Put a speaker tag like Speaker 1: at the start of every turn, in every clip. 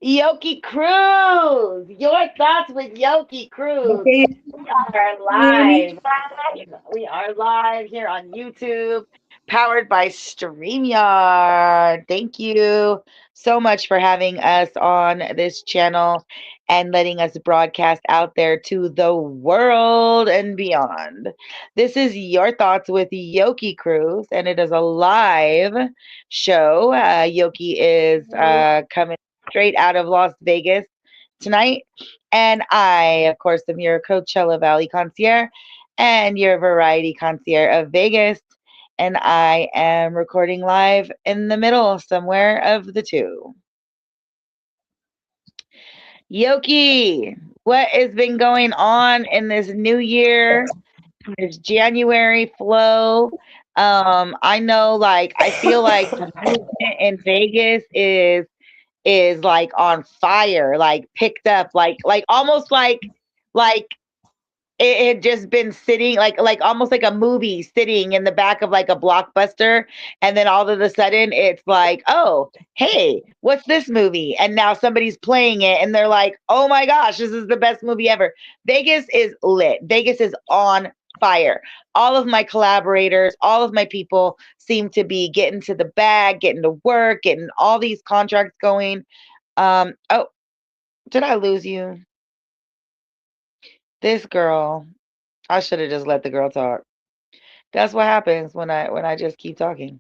Speaker 1: Yokie Cruz. Your thoughts with Yokie Cruz.
Speaker 2: Okay,
Speaker 1: We are
Speaker 2: can you hear me?
Speaker 1: live. We are live here on YouTube, powered by StreamYard. Thank you so much for having us on this channel and letting us broadcast out there to the world and beyond. This is Your Thoughts with Yokie Cruz, and it is a live show. Yokie is coming straight out of Las Vegas tonight. And I, of course, am your Coachella Valley concierge and your variety concierge of Vegas. And I am recording live in the middle somewhere of the two. Yoki, what has been going on in this new year, this January flow? I know, like, I feel like the movement in Vegas is like on fire, like picked up, like almost like it had just been sitting like almost like a movie sitting in the back of like a blockbuster, and then all of a sudden it's like, oh, hey, what's this movie? And now somebody's playing it and they're like, oh my gosh, this is the best movie ever. Vegas is lit. Vegas is on fire. All of my collaborators, all of my people seem to be getting to the bag, getting to work, getting all these contracts going. Oh, did I lose you? This girl. I should have just let the girl talk. That's what happens when I just keep talking.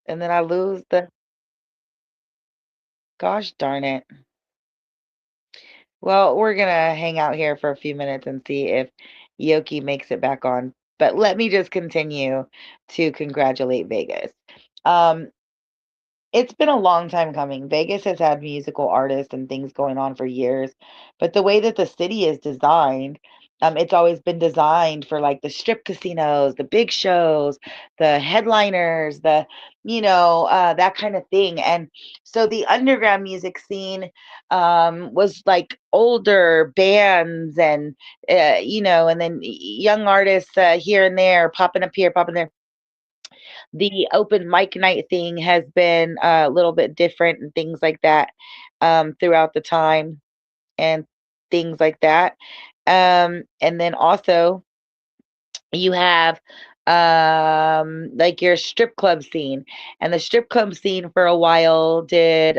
Speaker 1: And then I lose the gosh darn it. Well, we're gonna hang out here for a few minutes and see if Yoki makes it back on. But let me just continue to congratulate Vegas. Um, It's been a long time coming. Vegas has had musical artists and things going on for years, but the way that the city is designed, it's always been designed for like the strip casinos, the big shows, the headliners, that kind of thing. And so the underground music scene was like older bands and then young artists here and there, popping up here, popping there. The open mic night thing has been a little bit different and things like that throughout the time and things like that. And then also you have like your strip club scene, and the strip club scene for a while did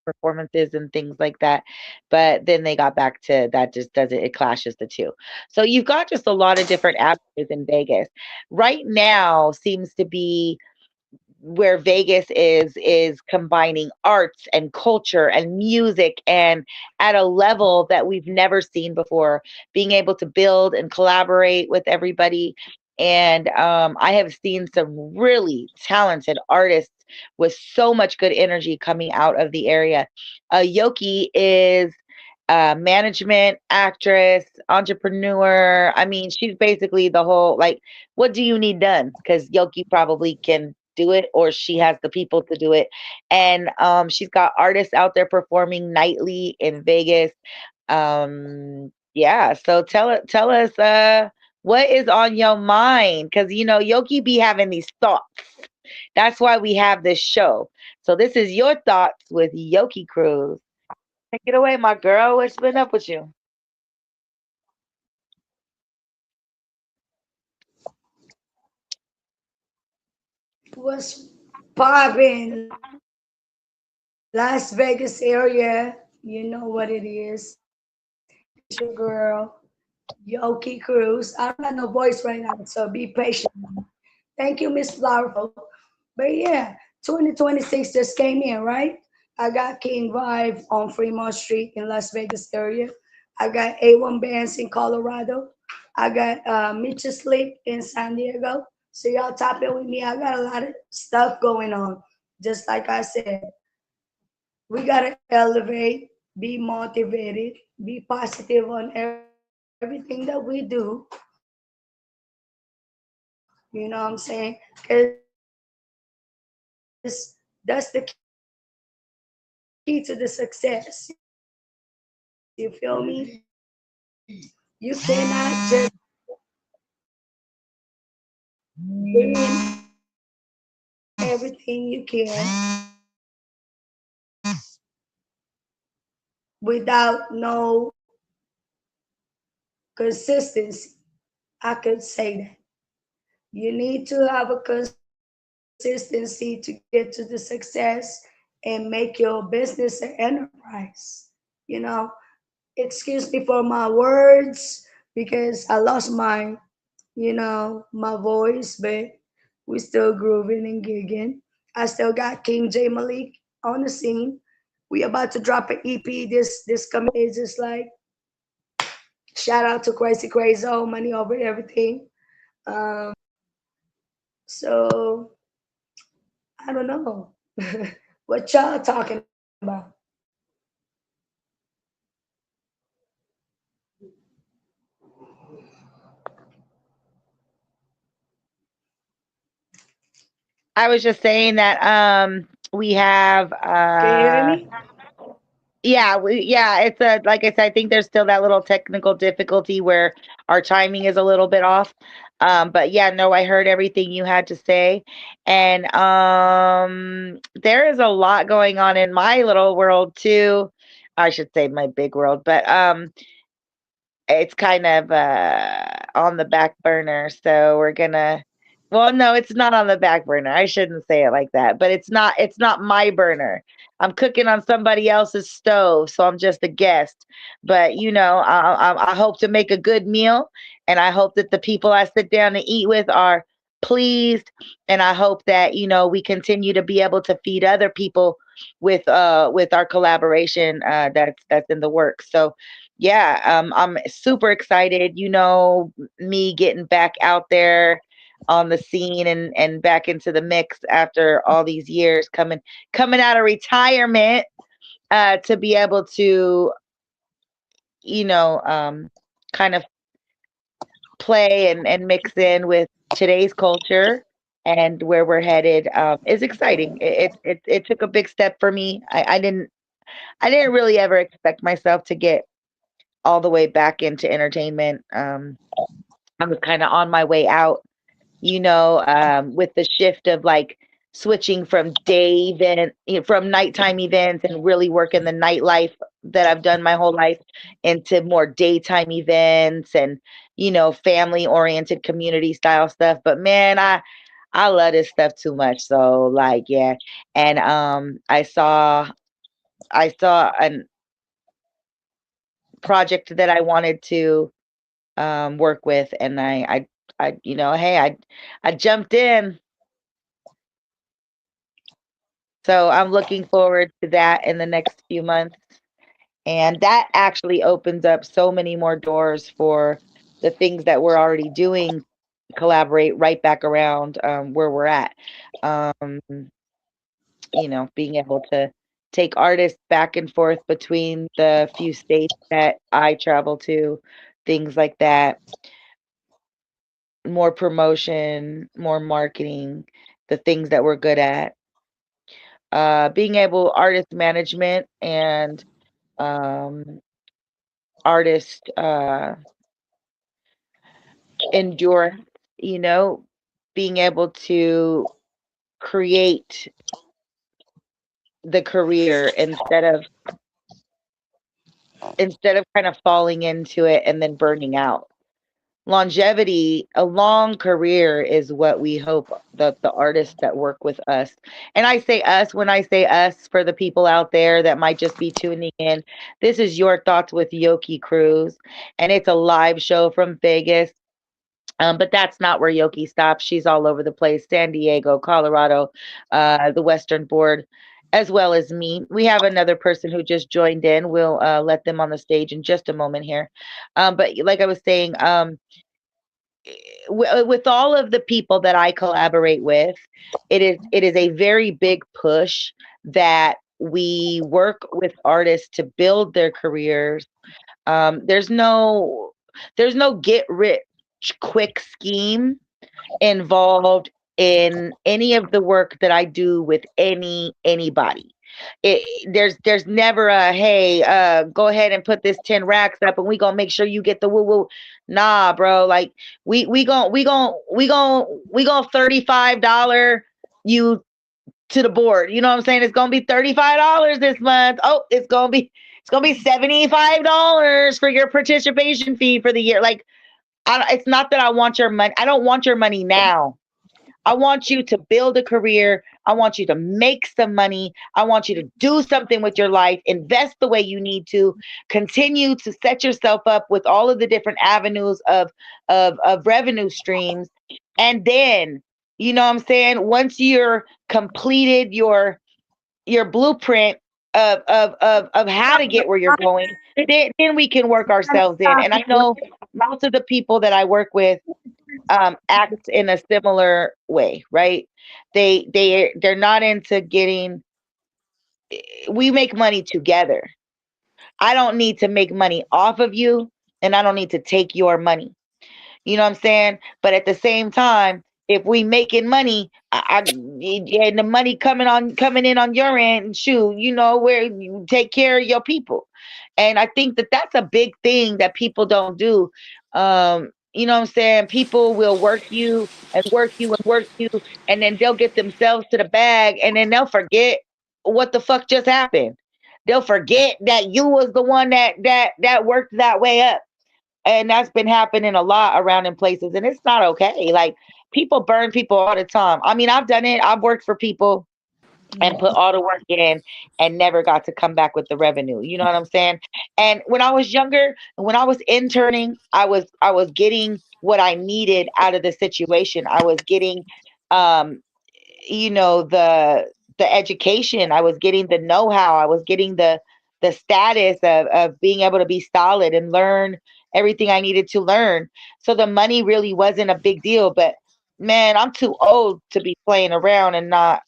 Speaker 1: performances and things like that, but then they got back to that. Just doesn't, it clashes the two. So you've got just a lot of different avenues in Vegas right now. Seems to be where Vegas is combining arts and culture and music, and at a level that we've never seen before, being able to build and collaborate with everybody. And I have seen some really talented artists with so much good energy coming out of the area. Yoki is management, actress, entrepreneur. I mean, she's basically the whole, like, what do you need done? Because Yoki probably can do it, or she has the people to do it. And she's got artists out there performing nightly in Vegas. Yeah, so tell us what is on your mind, because Yoki be having these thoughts. That's why we have this show. So this is Your Thoughts with Yoki Cruz. Take it away, my girl. What's been up with you?
Speaker 2: What's poppin'? Las Vegas area, you know what it is. It's your girl, Yoki Cruz. I don't got no voice right now, so be patient. Thank you, Miss Flowerful. But yeah, 2026 just came in, right? I got King Vibe on Fremont Street in Las Vegas area. I got A1 Bands in Colorado. I got Mitcha Sleep in San Diego. So y'all tap in with me. I got a lot of stuff going on. Just like I said, we gotta elevate, be motivated, be positive on everything that we do. You know what I'm saying? Because that's the key to the success. You feel me? You cannot just doing everything you can without no consistency. I could say that. You need to have a consistency to get to the success and make your business an enterprise. You know, excuse me for my words because I lost my voice, but we still grooving and gigging. I still got King J Malik on the scene. We about to drop an EP this coming days. Just like shout out to Crazy Crazy, money over everything. Um, so I don't know what y'all talking about.
Speaker 1: I was just saying that we have
Speaker 2: Can you hear me?
Speaker 1: yeah, it's a like I said, I think there's still that little technical difficulty where our timing is a little bit off. But yeah, no, I heard everything you had to say. And there is a lot going on in my little world too. I should say my big world, but it's kind of on the back burner. So we're gonna. Well, no, it's not on the back burner. I shouldn't say it like that. But it's not my burner. I'm cooking on somebody else's stove, so I'm just a guest. But I hope to make a good meal, and I hope that the people I sit down to eat with are pleased, and I hope that we continue to be able to feed other people with our collaboration that's in the works. So yeah, I'm super excited. Me getting back out there on the scene and back into the mix after all these years coming out of retirement to be able to you know kind of play and mix in with today's culture and where we're headed is exciting. It took a big step for me. I didn't really ever expect myself to get all the way back into entertainment. I was kind of on my way out, with the shift of like switching from from nighttime events and really working the nightlife that I've done my whole life into more daytime events and, family oriented community style stuff. But man, I love this stuff too much. So like, yeah. And I saw an project that I wanted to work with, and hey, I jumped in. So I'm looking forward to that in the next few months, and that actually opens up so many more doors for the things that we're already doing. Collaborate right back around where we're at. Um, being able to take artists back and forth between the few states that I travel to, things like that. More promotion, more marketing, the things that we're good at. Being able artist management and um, artist endurance, you know, being able to create the career instead of kind of falling into it and then burning out. Longevity, a long career is what we hope that the artists that work with us, and I say us when I say us for the people out there that might just be tuning in, this is Your Thoughts with Yokie Cruz, and it's a live show from Vegas. But that's not where Yoki stops. She's all over the place: San Diego, Colorado, the Western Board, as well as me. We have another person who just joined in. We'll let them on the stage in just a moment here. But like I was saying, with all of the people that I collaborate with, it is a very big push that we work with artists to build their careers. There's no get rich quick scheme involved in any of the work that I do with anybody. There's never a hey, go ahead and put this 10 racks up and we gonna make sure you get the woo woo. Nah, bro. Like we gonna $35 you to the board. You know what I'm saying? It's gonna be $35 this month. Oh, it's gonna be It's gonna be $75 for your participation fee for the year. Like, it's not that I want your money. I don't want your money now. I want you to build a career. I want you to make some money. I want you to do something with your life, invest the way you need to, continue to set yourself up with all of the different avenues of revenue streams. And then, you know what I'm saying? Once you're completed your blueprint of how to get where you're going, then we can work ourselves in. And I know most of the people that I work with act in a similar way, right? They're not into getting. We make money together. I don't need to make money off of you, and I don't need to take your money. You know what I'm saying? But at the same time, if we making money, and the money coming in on your end, shoot, you know where you take care of your people, and I think that that's a big thing that people don't do. You know what I'm saying? People will work you and work you and work you, and then they'll get themselves to the bag, and then they'll forget what the fuck just happened. They'll forget that you was the one that worked that way up, and that's been happening a lot around in places, and it's not okay. Like, people burn people all the time. I mean, I've done it. I've worked for people and put all the work in and never got to come back with the revenue. You know what I'm saying? And when I was younger, when I was interning, I was getting what I needed out of the situation. I was getting um you know, the education. I was getting the know-how. I was getting the status of being able to be solid and learn everything I needed to learn. So the money really wasn't a big deal. But man, I'm too old to be playing around and not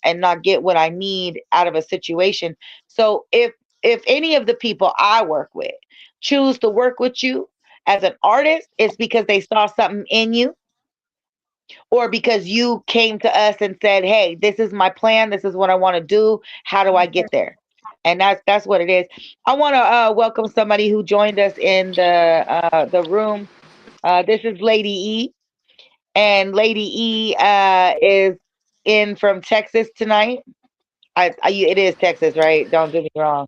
Speaker 1: get what I need out of a situation. So if any of the people I work with choose to work with you as an artist, it's because they saw something in you, or because you came to us and said, "Hey, this is my plan. This is what I want to do. How do I get there?" And that's what it is. I want to welcome somebody who joined us in the room. This is Lady E, and Lady E is in from Texas tonight. It is Texas, right? Don't do me wrong.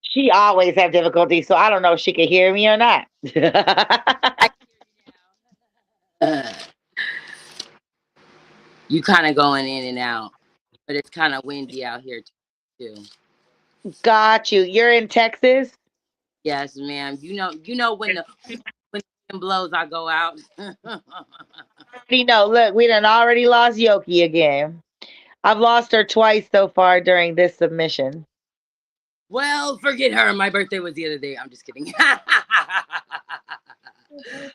Speaker 1: She always have difficulty, so I don't know if she can hear me or not.
Speaker 3: I you kind of going in and out, but it's kind of windy out here too.
Speaker 1: Got you. You're in Texas.
Speaker 3: Yes, ma'am. You know when the wind blows, I go out.
Speaker 1: You know, look, we done already lost Yoki again. I've lost her twice so far during this submission.
Speaker 3: Well, forget her. My birthday was the other day. I'm just kidding.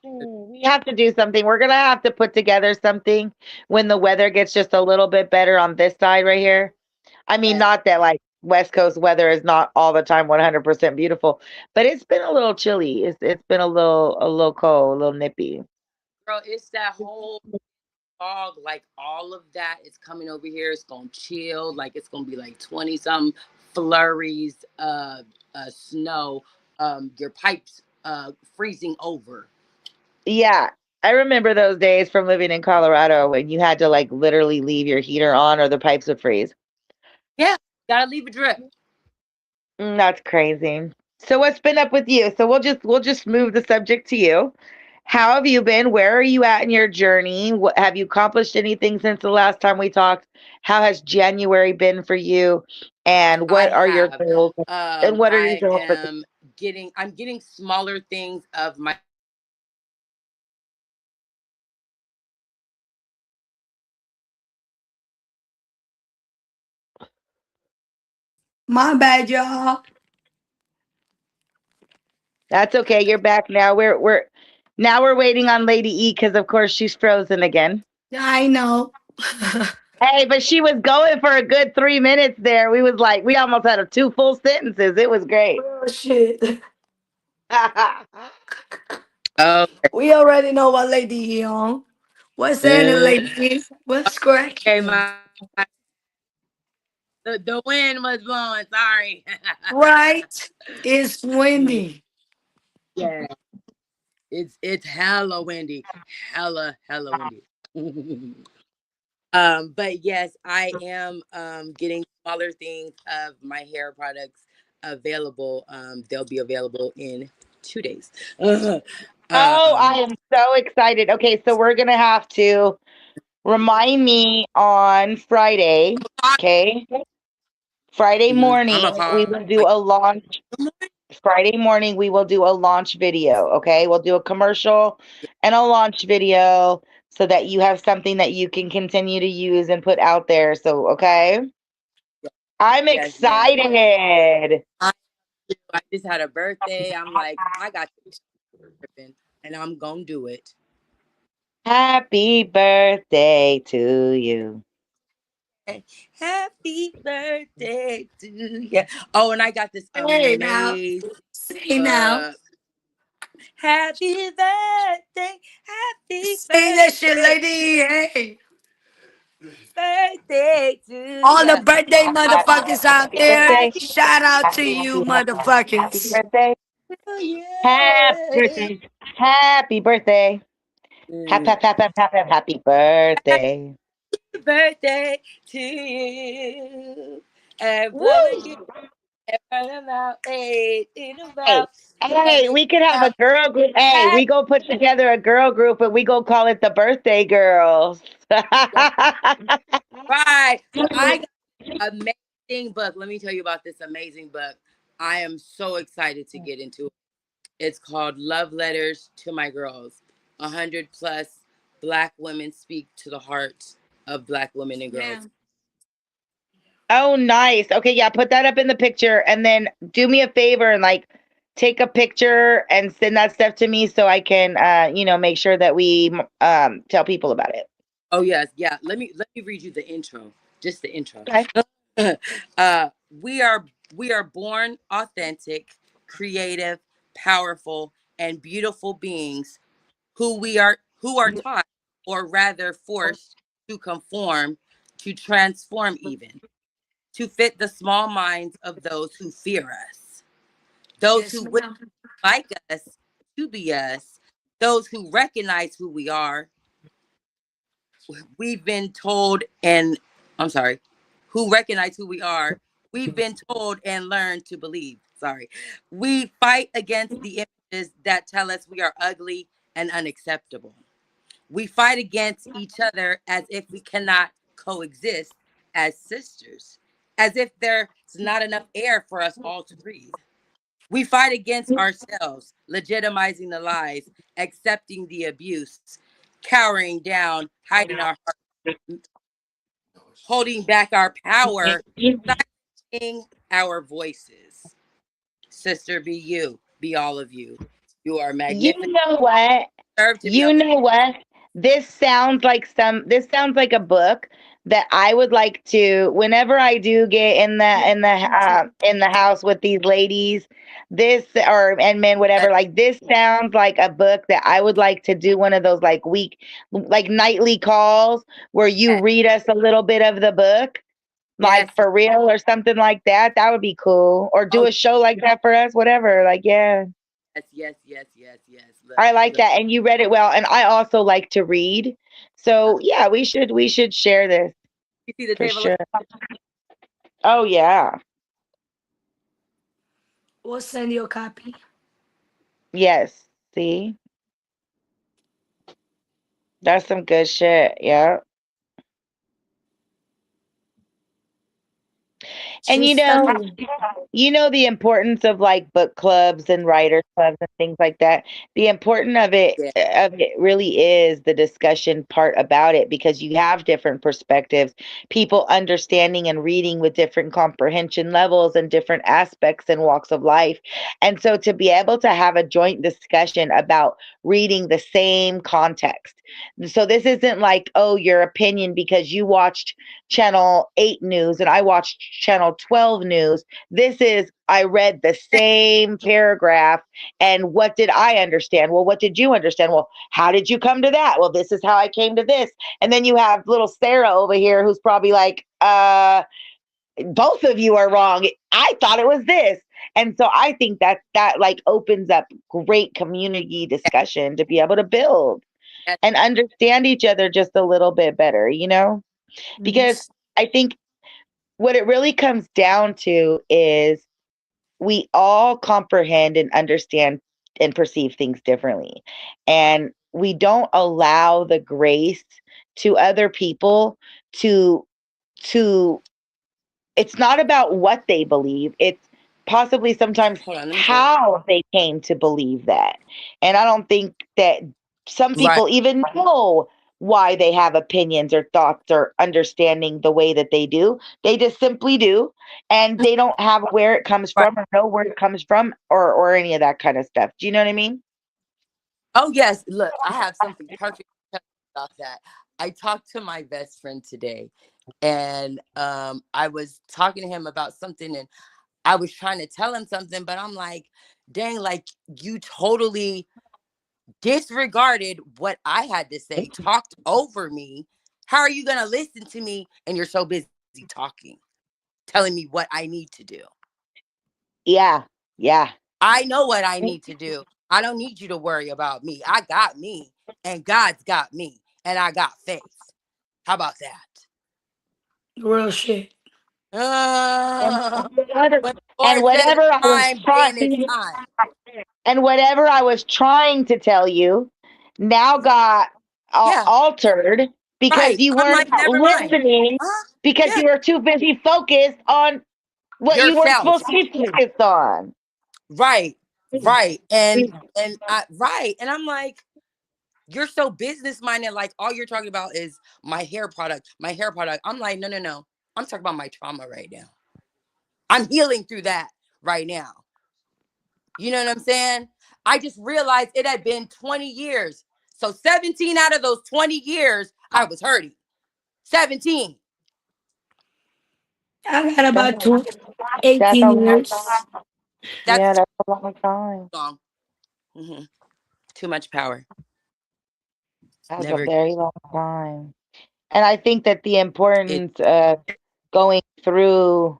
Speaker 1: We have to do something. We're gonna have to put together something when the weather gets just a little bit better on this side right here. I mean,
Speaker 3: Yes,
Speaker 1: not that like West Coast weather is not all the time 100% beautiful, but it's been a little chilly. It's been a little cold, a little nippy.
Speaker 3: girl, it's that whole fog, like all of that is coming over here. It's gonna chill. Like it's gonna be like 20 some flurries, snow. Your pipes freezing over.
Speaker 1: Yeah, I remember those days from living in Colorado when you had to like literally leave your heater on or the pipes would freeze.
Speaker 3: Yeah, gotta leave a drip.
Speaker 1: That's crazy. So what's been up with you? So we'll just move the subject to you. How have you been? Where are you at in your journey? What have you accomplished anything since the last time we talked? How has January been for you? And
Speaker 3: I
Speaker 1: what are your
Speaker 3: have.
Speaker 1: goals? And what are your
Speaker 3: I
Speaker 1: goals for the
Speaker 3: am getting. I'm getting smaller things of my business
Speaker 2: My bad, y'all.
Speaker 1: That's okay. You're back now. We're waiting on Lady E because of course she's frozen again.
Speaker 2: I know.
Speaker 1: Hey, but she was going for a good 3 minutes there. We almost had two full sentences. It was great.
Speaker 2: Oh shit.
Speaker 3: Oh,
Speaker 2: We already know what lady he on. What's happening, lady? What's
Speaker 3: okay,
Speaker 2: cracking?
Speaker 3: the wind was blowing. Sorry.
Speaker 2: Right? It's windy.
Speaker 3: Yeah, it's hella windy, hella windy. But yes, I am getting smaller things of my hair products available. They'll be available in 2 days.
Speaker 1: Oh,
Speaker 3: um,
Speaker 1: I am so excited. Okay, so we're gonna have to remind me on Friday. Okay. Friday
Speaker 3: I'm a
Speaker 1: morning, we
Speaker 3: call
Speaker 1: will do
Speaker 3: like
Speaker 1: a launch. Friday morning, we will do a launch video. Okay. We'll do a commercial and a launch video so that you have something that you can continue to use and put out there. So, okay. I'm
Speaker 3: yes, yes, yes.
Speaker 1: excited.
Speaker 3: I, I just had a birthday. I'm like, I got tripping, and I'm gonna do it.
Speaker 1: Happy birthday to you.
Speaker 3: Happy birthday to you. Oh, and I got this
Speaker 2: Hey, now.
Speaker 3: amazing
Speaker 2: Say now.
Speaker 3: book. Happy birthday, happy
Speaker 2: Say that shit,
Speaker 3: birthday,
Speaker 2: lady. Hey.
Speaker 3: birthday to
Speaker 2: All the
Speaker 3: you.
Speaker 2: birthday motherfuckers out
Speaker 1: Happy
Speaker 2: there,
Speaker 1: birthday.
Speaker 3: Happy
Speaker 2: shout out to
Speaker 1: Happy,
Speaker 2: you
Speaker 1: happy, happy, happy
Speaker 2: motherfuckers.
Speaker 1: birthday.
Speaker 3: to
Speaker 1: Happy
Speaker 3: you.
Speaker 1: birthday. Happy birthday.
Speaker 3: Mm.
Speaker 1: Happy birthday.
Speaker 3: Happy birthday to you. And blow a kiss and run them out. Hey, in the
Speaker 1: Hey,
Speaker 3: mouth. And
Speaker 1: hey,
Speaker 3: make
Speaker 1: we could have a
Speaker 3: out.
Speaker 1: girl group. Hey, we go put together a girl group and we go call it the birthday girls.
Speaker 3: Right. I got an amazing book. Let me tell you about this amazing book. I am so excited to get into it. It's called Love Letters to My Girls. 100 plus Black women speak to the hearts of Black women and
Speaker 2: Yeah.
Speaker 3: girls.
Speaker 1: Oh, nice. Okay, yeah, put that up in the picture and then do me a favor and like take a picture and send that stuff to me so I can make sure that we tell people about it.
Speaker 3: Oh yes, yeah. Let me read you the intro. Just the intro.
Speaker 1: Okay.
Speaker 3: uh, we are we are born authentic, creative, powerful, and beautiful beings who are taught, or rather forced, to conform, to transform, even to fit the small minds of those who fear us, those
Speaker 2: Yes,
Speaker 3: who would
Speaker 2: ma'am.
Speaker 3: like us to be us, those who recognize who we are. We've been told, and I'm sorry, who recognize who we are. We've been told and learned to believe. Sorry. We fight against the images that tell us we are ugly and unacceptable. We fight against each other as if we cannot coexist as sisters, as if there's not enough air for us all to breathe. We fight against ourselves, legitimizing the lies, accepting the abuse, cowering down, hiding our heart, holding back our power, silencing our voices. Sister, be you, be all of you. You are
Speaker 1: You
Speaker 3: magnificent.
Speaker 1: know what?
Speaker 3: Deserve to be
Speaker 1: You know what? This sounds like a book that I would like to whenever I do get in the house with these ladies, this or and men whatever, like this sounds like a book that I would like to do one of those like nightly calls where you
Speaker 3: yes,
Speaker 1: read us a little bit of the book, like
Speaker 3: yes,
Speaker 1: for real or something like that. That would be cool. Or do
Speaker 3: oh
Speaker 1: a show like that for us, whatever. Like, yeah.
Speaker 3: yes, yes, yes, yes, yes. Look,
Speaker 1: I like
Speaker 3: look.
Speaker 1: that, and you read it well, and I also like to read. So, yeah, we should share this
Speaker 3: You see the
Speaker 1: for
Speaker 3: table?
Speaker 1: sure. Oh, yeah.
Speaker 2: We'll send you a copy.
Speaker 1: Yes. See? That's some good shit. Yeah. And
Speaker 2: Just send me.
Speaker 1: the importance of like book clubs and writers clubs and things like that. The important
Speaker 3: Yeah,
Speaker 1: of it really is the discussion part about it because you have different perspectives, people understanding and reading with different comprehension levels and different aspects and walks of life. And so to be able to have a joint discussion about reading the same context. So this isn't like, oh, your opinion because you watched channel 8 news and I watched channel 12 news. This is, I read the same paragraph and what did I understand? Well, what did you understand? Well, how did you come to that? Well, this is how I came to this. And then you have little Sarah over here who's probably like, both of you are wrong. I thought it was this. And so I think that like opens up great community discussion to be able to build
Speaker 3: yes,
Speaker 1: and understand each other just a little bit better, you know? Because
Speaker 2: Yes.
Speaker 1: I think what it really comes down to is we all comprehend and understand and perceive things differently. And we don't allow the grace to other people to to it's not about what they believe. It's possibly sometimes
Speaker 3: Hold on, let me tell you.
Speaker 1: how they came to believe that. And I don't think that some
Speaker 3: Right.
Speaker 1: people even know why they have opinions or thoughts or understanding the way that they do. They just simply do, and they don't have where it comes
Speaker 3: Right.
Speaker 1: from or know where it comes from or any of that kind of stuff. Do you know what I mean?
Speaker 3: Oh yes. Look, I have something perfect to tell you about that. I talked to my best friend today, and I was talking to him about something, and I was trying to tell him something, but I'm like, dang, like you totally disregarded what I had to say, talked over me. How are you gonna listen to me and you're so busy talking, telling me what I need to do?
Speaker 1: Yeah. Yeah.
Speaker 3: I know what I need to do. I don't need you to worry about me. I got me, and God's got me, and I got faith. How about that?
Speaker 2: Real shit.
Speaker 1: And
Speaker 3: Uh,
Speaker 1: whatever,
Speaker 3: when the
Speaker 1: and
Speaker 3: Lord said it's
Speaker 1: whatever I was
Speaker 3: time, then it's
Speaker 1: trying
Speaker 3: time.
Speaker 1: and whatever I was trying to tell you now got
Speaker 3: Yeah,
Speaker 1: altered because
Speaker 3: right.
Speaker 1: you
Speaker 3: I'm
Speaker 1: weren't
Speaker 3: like, never mind.
Speaker 1: listening
Speaker 3: Huh?
Speaker 1: because
Speaker 3: Yeah,
Speaker 1: you were too busy focused on what you weren't
Speaker 3: yourself.
Speaker 1: supposed to be focused on.
Speaker 3: Right, right. And I right. And I'm like, you're so business minded, like all you're talking about is my hair product, my hair product. I'm like, no, no, no. I'm talking about my trauma right now. I'm healing through that right now. You know what I'm saying? I just realized it had been 20 years. So 17 out of those 20 years, I was hurting. 17.
Speaker 2: I got
Speaker 1: That's,
Speaker 2: about two,
Speaker 1: that's a
Speaker 2: 18
Speaker 1: long
Speaker 2: years.
Speaker 1: yeah,
Speaker 3: That's too
Speaker 1: that's a long time.
Speaker 3: long. Hmm. Too much power.
Speaker 1: That's a
Speaker 3: Never.
Speaker 1: very long time. And I think that the
Speaker 3: It.
Speaker 1: importance of going through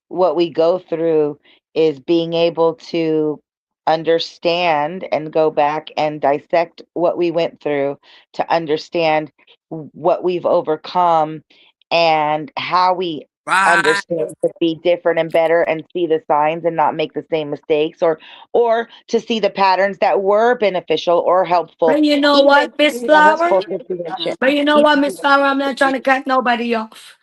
Speaker 1: what we go through is being able to understand and go back and dissect what we went through to understand what we've overcome and how we
Speaker 3: Right.
Speaker 1: understand to be different and better and see the signs and not make the same mistakes or to see the patterns that were beneficial or helpful
Speaker 2: But you know
Speaker 1: even
Speaker 2: what, Miss
Speaker 1: when we weren't
Speaker 2: Flower?
Speaker 1: supposed to see that shit.
Speaker 2: But you know what, Miss Flower? I'm not trying to cut nobody off.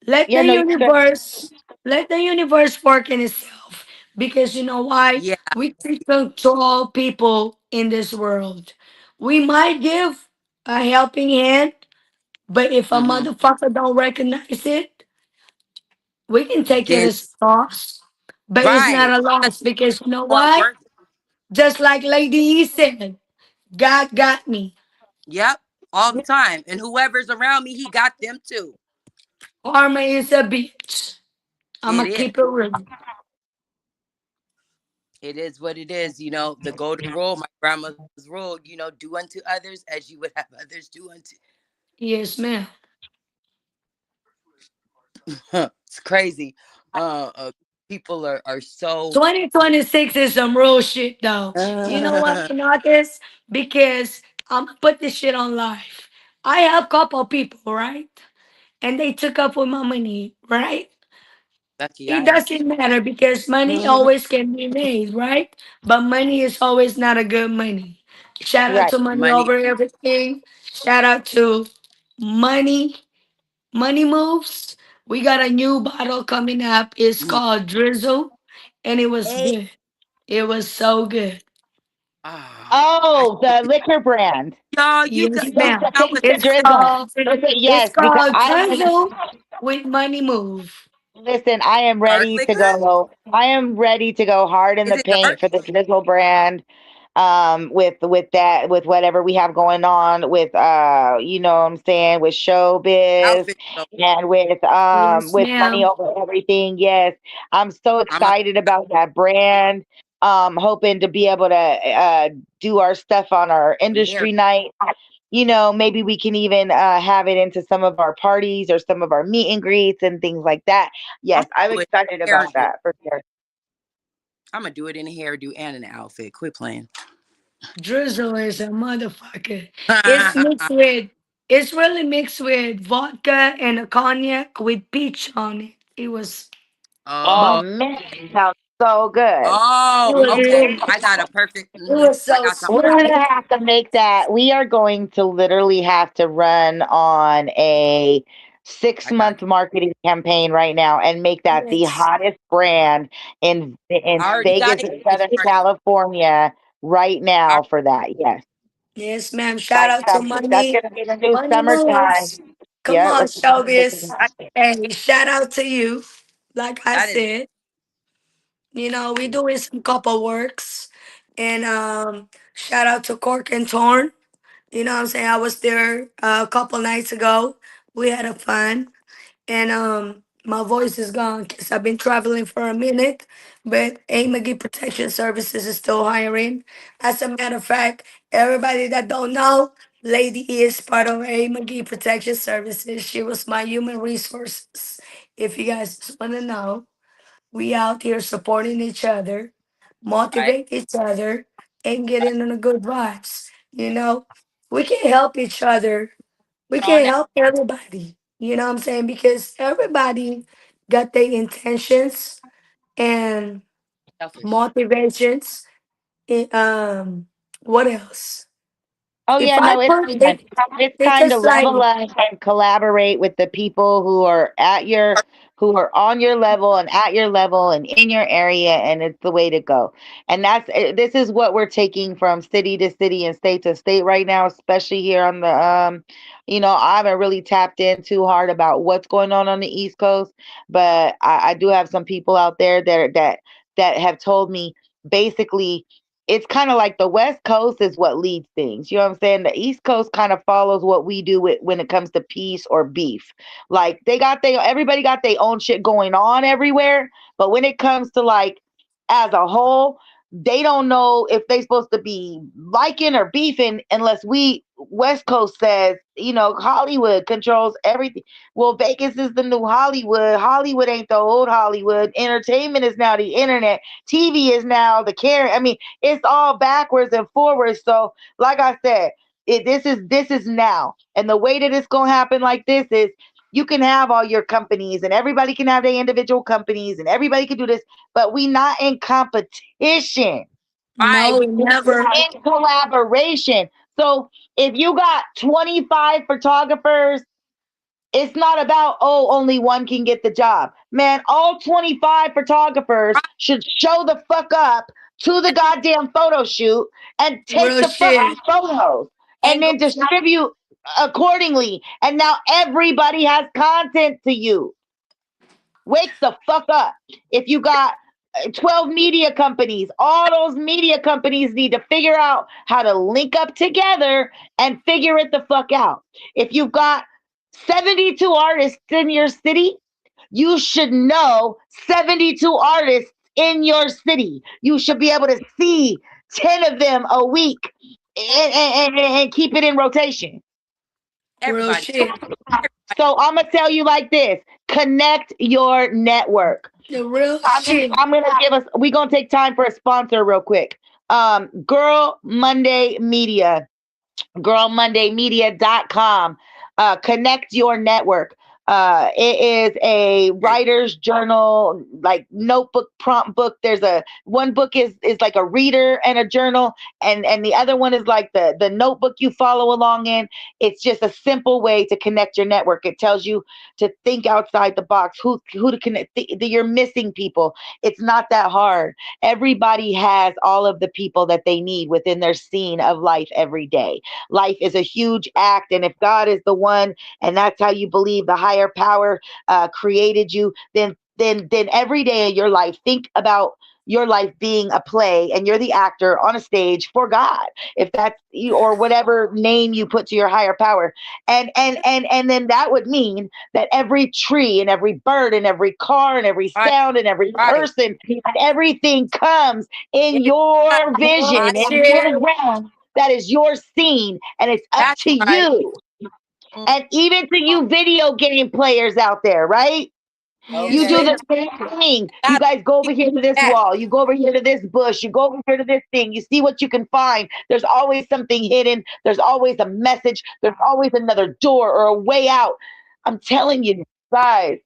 Speaker 2: Let
Speaker 1: Yeah,
Speaker 2: the
Speaker 1: no, you're good.
Speaker 2: universe, let the universe work in itself. Because you know why?
Speaker 3: Yeah.
Speaker 2: We can control people in this world. We might give a helping hand, but if a
Speaker 3: Hmm.
Speaker 2: motherfucker don't recognize it, we can take it
Speaker 3: Then
Speaker 2: as a loss. But it's not
Speaker 3: right.
Speaker 2: a
Speaker 3: Because
Speaker 2: loss because you know
Speaker 3: you weren't
Speaker 2: why?
Speaker 3: worth it.
Speaker 2: Just like Lady E said, God got me.
Speaker 3: Yep. All the time. And whoever's around me, he got them too.
Speaker 2: Karma is a bitch.
Speaker 3: It
Speaker 2: I'ma
Speaker 3: is.
Speaker 2: keep it real.
Speaker 3: It is what it is. You know, the golden rule, my grandmother's rule, do unto others as you would have others do unto.
Speaker 2: Yes, ma'am.
Speaker 3: It's crazy. People are so
Speaker 2: 2026 is some real shit though. You know what I noticed? Because I'm gonna put this shit on live. I have couple people, right? And they took up with my money, right?
Speaker 3: lucky
Speaker 2: It
Speaker 3: I am.
Speaker 2: doesn't matter because money always can be made, right? But money is always not a good money. Shout out
Speaker 1: Right.
Speaker 2: to money
Speaker 3: Money.
Speaker 2: over everything. Shout out to money, money moves. We got a new bottle coming up. It's called Drizzle, and it was
Speaker 3: Hey,
Speaker 2: good. It was so good.
Speaker 3: I
Speaker 1: Oh, the liquor brand.
Speaker 3: y'all, you
Speaker 2: Yes,
Speaker 3: got
Speaker 1: You
Speaker 3: you
Speaker 1: got
Speaker 2: ma'am.
Speaker 1: to
Speaker 3: know
Speaker 1: taste
Speaker 3: what
Speaker 1: the
Speaker 2: It's
Speaker 1: drizzle.
Speaker 2: called it's
Speaker 1: Yes, because
Speaker 2: called
Speaker 1: I
Speaker 2: Drizzle with Money Move.
Speaker 3: dark
Speaker 1: listen. I am ready
Speaker 3: liquor?
Speaker 1: to go. I am ready to go hard in
Speaker 3: Is
Speaker 1: the
Speaker 3: it dark?
Speaker 1: paint for the drizzle brand. With that, with whatever we have going on with you know what I'm saying, with showbiz
Speaker 3: Outfit so
Speaker 1: and
Speaker 2: Yes,
Speaker 1: with money
Speaker 2: ma'am.
Speaker 1: over everything. Yes, I'm so
Speaker 3: I'm a
Speaker 1: excited about that brand. Hoping to be able to do our stuff on our
Speaker 3: I'm
Speaker 1: industry night. You know, maybe we can even have it into some of our parties or some of our meet and greets and things like that.
Speaker 3: I'm
Speaker 1: Yes, I'm
Speaker 3: gonna do it
Speaker 1: excited
Speaker 3: in a
Speaker 1: about
Speaker 3: hairdo.
Speaker 1: that for sure.
Speaker 3: I'm gonna do it in a hairdo and an outfit. Quit playing.
Speaker 2: Drizzle is a motherfucker. It's mixed with It's really mixed with vodka and a cognac with peach on it. It was
Speaker 1: Oh
Speaker 3: Oh,
Speaker 2: bomb.
Speaker 1: man, it sounds so good.
Speaker 2: It
Speaker 3: oh,
Speaker 2: was
Speaker 3: okay.
Speaker 2: really,
Speaker 3: I got a perfect.
Speaker 2: it was
Speaker 3: I
Speaker 2: so
Speaker 3: got something
Speaker 1: We're
Speaker 3: perfect.
Speaker 2: smooth.
Speaker 1: gonna have to make that. We are going to literally have to run on a six
Speaker 3: I got.
Speaker 1: month marketing campaign right now and make that the
Speaker 2: Yes.
Speaker 1: hottest brand in
Speaker 3: I already got
Speaker 1: Vegas
Speaker 3: it.
Speaker 1: and
Speaker 3: It's
Speaker 1: Southern
Speaker 3: started.
Speaker 1: California right
Speaker 3: I,
Speaker 1: now for that. Yes.
Speaker 2: Yes, ma'am. Shout
Speaker 1: Like
Speaker 2: out to
Speaker 1: that's
Speaker 2: Money.
Speaker 1: gonna be the new
Speaker 2: Money
Speaker 1: summertime.
Speaker 2: moves. Come
Speaker 1: Yep.
Speaker 2: on, showbiz. Hey, shout out to you. Like I
Speaker 3: that is
Speaker 2: said, we doing some couple works. And shout out to Cork and Torn. You know what I'm saying? I was there a couple nights ago. We had a fun. And my voice is gone because I've been traveling for a minute. But A McGee Protection Services is still hiring. As a matter of fact, everybody that don't know, Lady is part of A McGee Protection Services. She was my human resources. If you guys just want to know, we out here supporting each other,
Speaker 3: right.
Speaker 2: motivate each other, and getting on the good vibes. We can help each other. We
Speaker 3: On
Speaker 2: can
Speaker 3: that
Speaker 2: help everybody. You know what I'm saying? Because everybody got their intentions and
Speaker 3: selfish.
Speaker 2: motivations. What else?
Speaker 1: Oh
Speaker 2: If
Speaker 1: yeah,
Speaker 2: I
Speaker 1: no, it's
Speaker 2: put
Speaker 1: fun.
Speaker 2: it,
Speaker 1: It's
Speaker 2: it's
Speaker 1: time to
Speaker 2: just like
Speaker 1: level up and collaborate with the people who are on your level and at your level and in your area, and it's the way to go. And this is what we're taking from city to city and state to state right now, especially here on the I haven't really tapped in too hard about what's going on the East Coast, but I do have some people out there that have told me basically it's kind of like the West Coast is what leads things. You know what I'm saying? The East Coast kind of follows what we do when it comes to peace or beef. Like everybody got their own shit going on everywhere, but when it comes to like as a whole, they don't know if they supposed to be liking or beefing unless we West Coast says, Hollywood controls everything. Well, Vegas is the new Hollywood. Hollywood ain't the old Hollywood. Entertainment is now the internet. TV is now the care. I mean, it's all backwards and forwards. So, like I said, this is now, and the way that it's gonna happen like this is you can have all your companies, and everybody can have their individual companies, and everybody can do this, but we not in competition.
Speaker 3: Right.
Speaker 2: no,
Speaker 3: We
Speaker 1: We're
Speaker 2: never.
Speaker 1: in collaboration. So if you got 25 photographers, it's not about, oh, only one can get the job. Man, all 25 photographers
Speaker 3: right.
Speaker 1: should show the fuck up to the goddamn photo shoot and take
Speaker 2: Real
Speaker 1: the fucking
Speaker 2: shit.
Speaker 1: photos and
Speaker 2: And
Speaker 1: then
Speaker 2: go
Speaker 1: distribute accordingly. And now everybody has content to you. Wake the fuck up. If you got 12 media companies, all those media companies need to figure out how to link up together and figure it the fuck out. If you've got 72 artists in your city, you should know 72 artists in your city. You should be able to see 10 of them a week and keep it in rotation.
Speaker 2: real
Speaker 3: Everybody.
Speaker 2: shit.
Speaker 1: So I'm gonna tell you like this: connect your network.
Speaker 2: The real
Speaker 1: I'm,
Speaker 2: shit.
Speaker 1: I'm gonna give us. We're gonna take time for a sponsor real quick. Girl Monday Media, girlmondaymedia.com. Connect your network. It is a writer's journal, like notebook, prompt book. There's a one book is like a reader and a journal, and the other one is like the notebook you follow along in. It's just a simple way to connect your network. It tells you to think outside the box. Who to connect? You're missing people. It's not that hard. Everybody has all of the people that they need within their scene of life every day. Life is a huge act, and if God is the one, and that's how you believe the higher power created you, then every day of your life, think about your life being a play and you're the actor on a stage for God, if that's you, or whatever name you put to your higher power. And then that would mean that every tree and every bird and every car and every
Speaker 3: Right.
Speaker 1: sound and every
Speaker 3: Right.
Speaker 1: person and everything comes in
Speaker 3: It's right.
Speaker 1: your
Speaker 2: Real
Speaker 1: vision,
Speaker 3: Right.
Speaker 1: in
Speaker 2: shit.
Speaker 1: your realm. That is your scene, and it's up
Speaker 3: That's
Speaker 1: to
Speaker 3: right.
Speaker 1: you.
Speaker 3: Mm,
Speaker 1: And even to you video game players out there, right?
Speaker 2: Yes,
Speaker 1: You
Speaker 3: Okay.
Speaker 1: do
Speaker 2: ma'am.
Speaker 1: the same thing. You
Speaker 3: Not
Speaker 1: guys go over here to this
Speaker 3: that.
Speaker 1: wall. You go over here to this bush. You go over here to this thing. You see what you can find. There's always something hidden. There's always a message. There's always another door or a way out. I'm telling you, guys,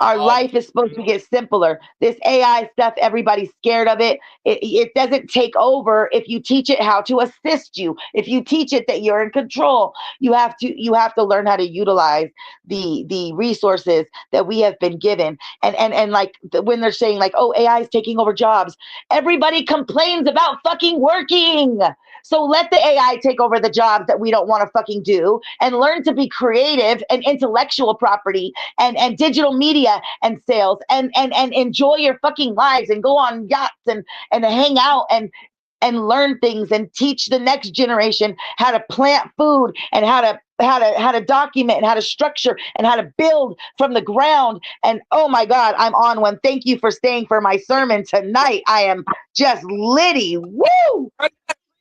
Speaker 1: our
Speaker 3: Oh,
Speaker 1: life is supposed to get simpler. This AI stuff, everybody's scared of it. It doesn't take over if you teach it how to assist you. If you teach it that you're in control, you have to learn how to utilize the resources that we have been given. And like when they're saying like, oh, AI is taking over jobs, everybody complains about fucking working. So let the AI take over the jobs that we don't want to fucking do and learn to be creative and intellectual property and digital media and sales and enjoy your fucking lives and go on yachts and hang out and learn things and teach the next generation how to plant food and how to document and how to structure and how to build from the ground. And oh my God, I'm on one. Thank you for staying for my sermon tonight. I am just litty. Woo!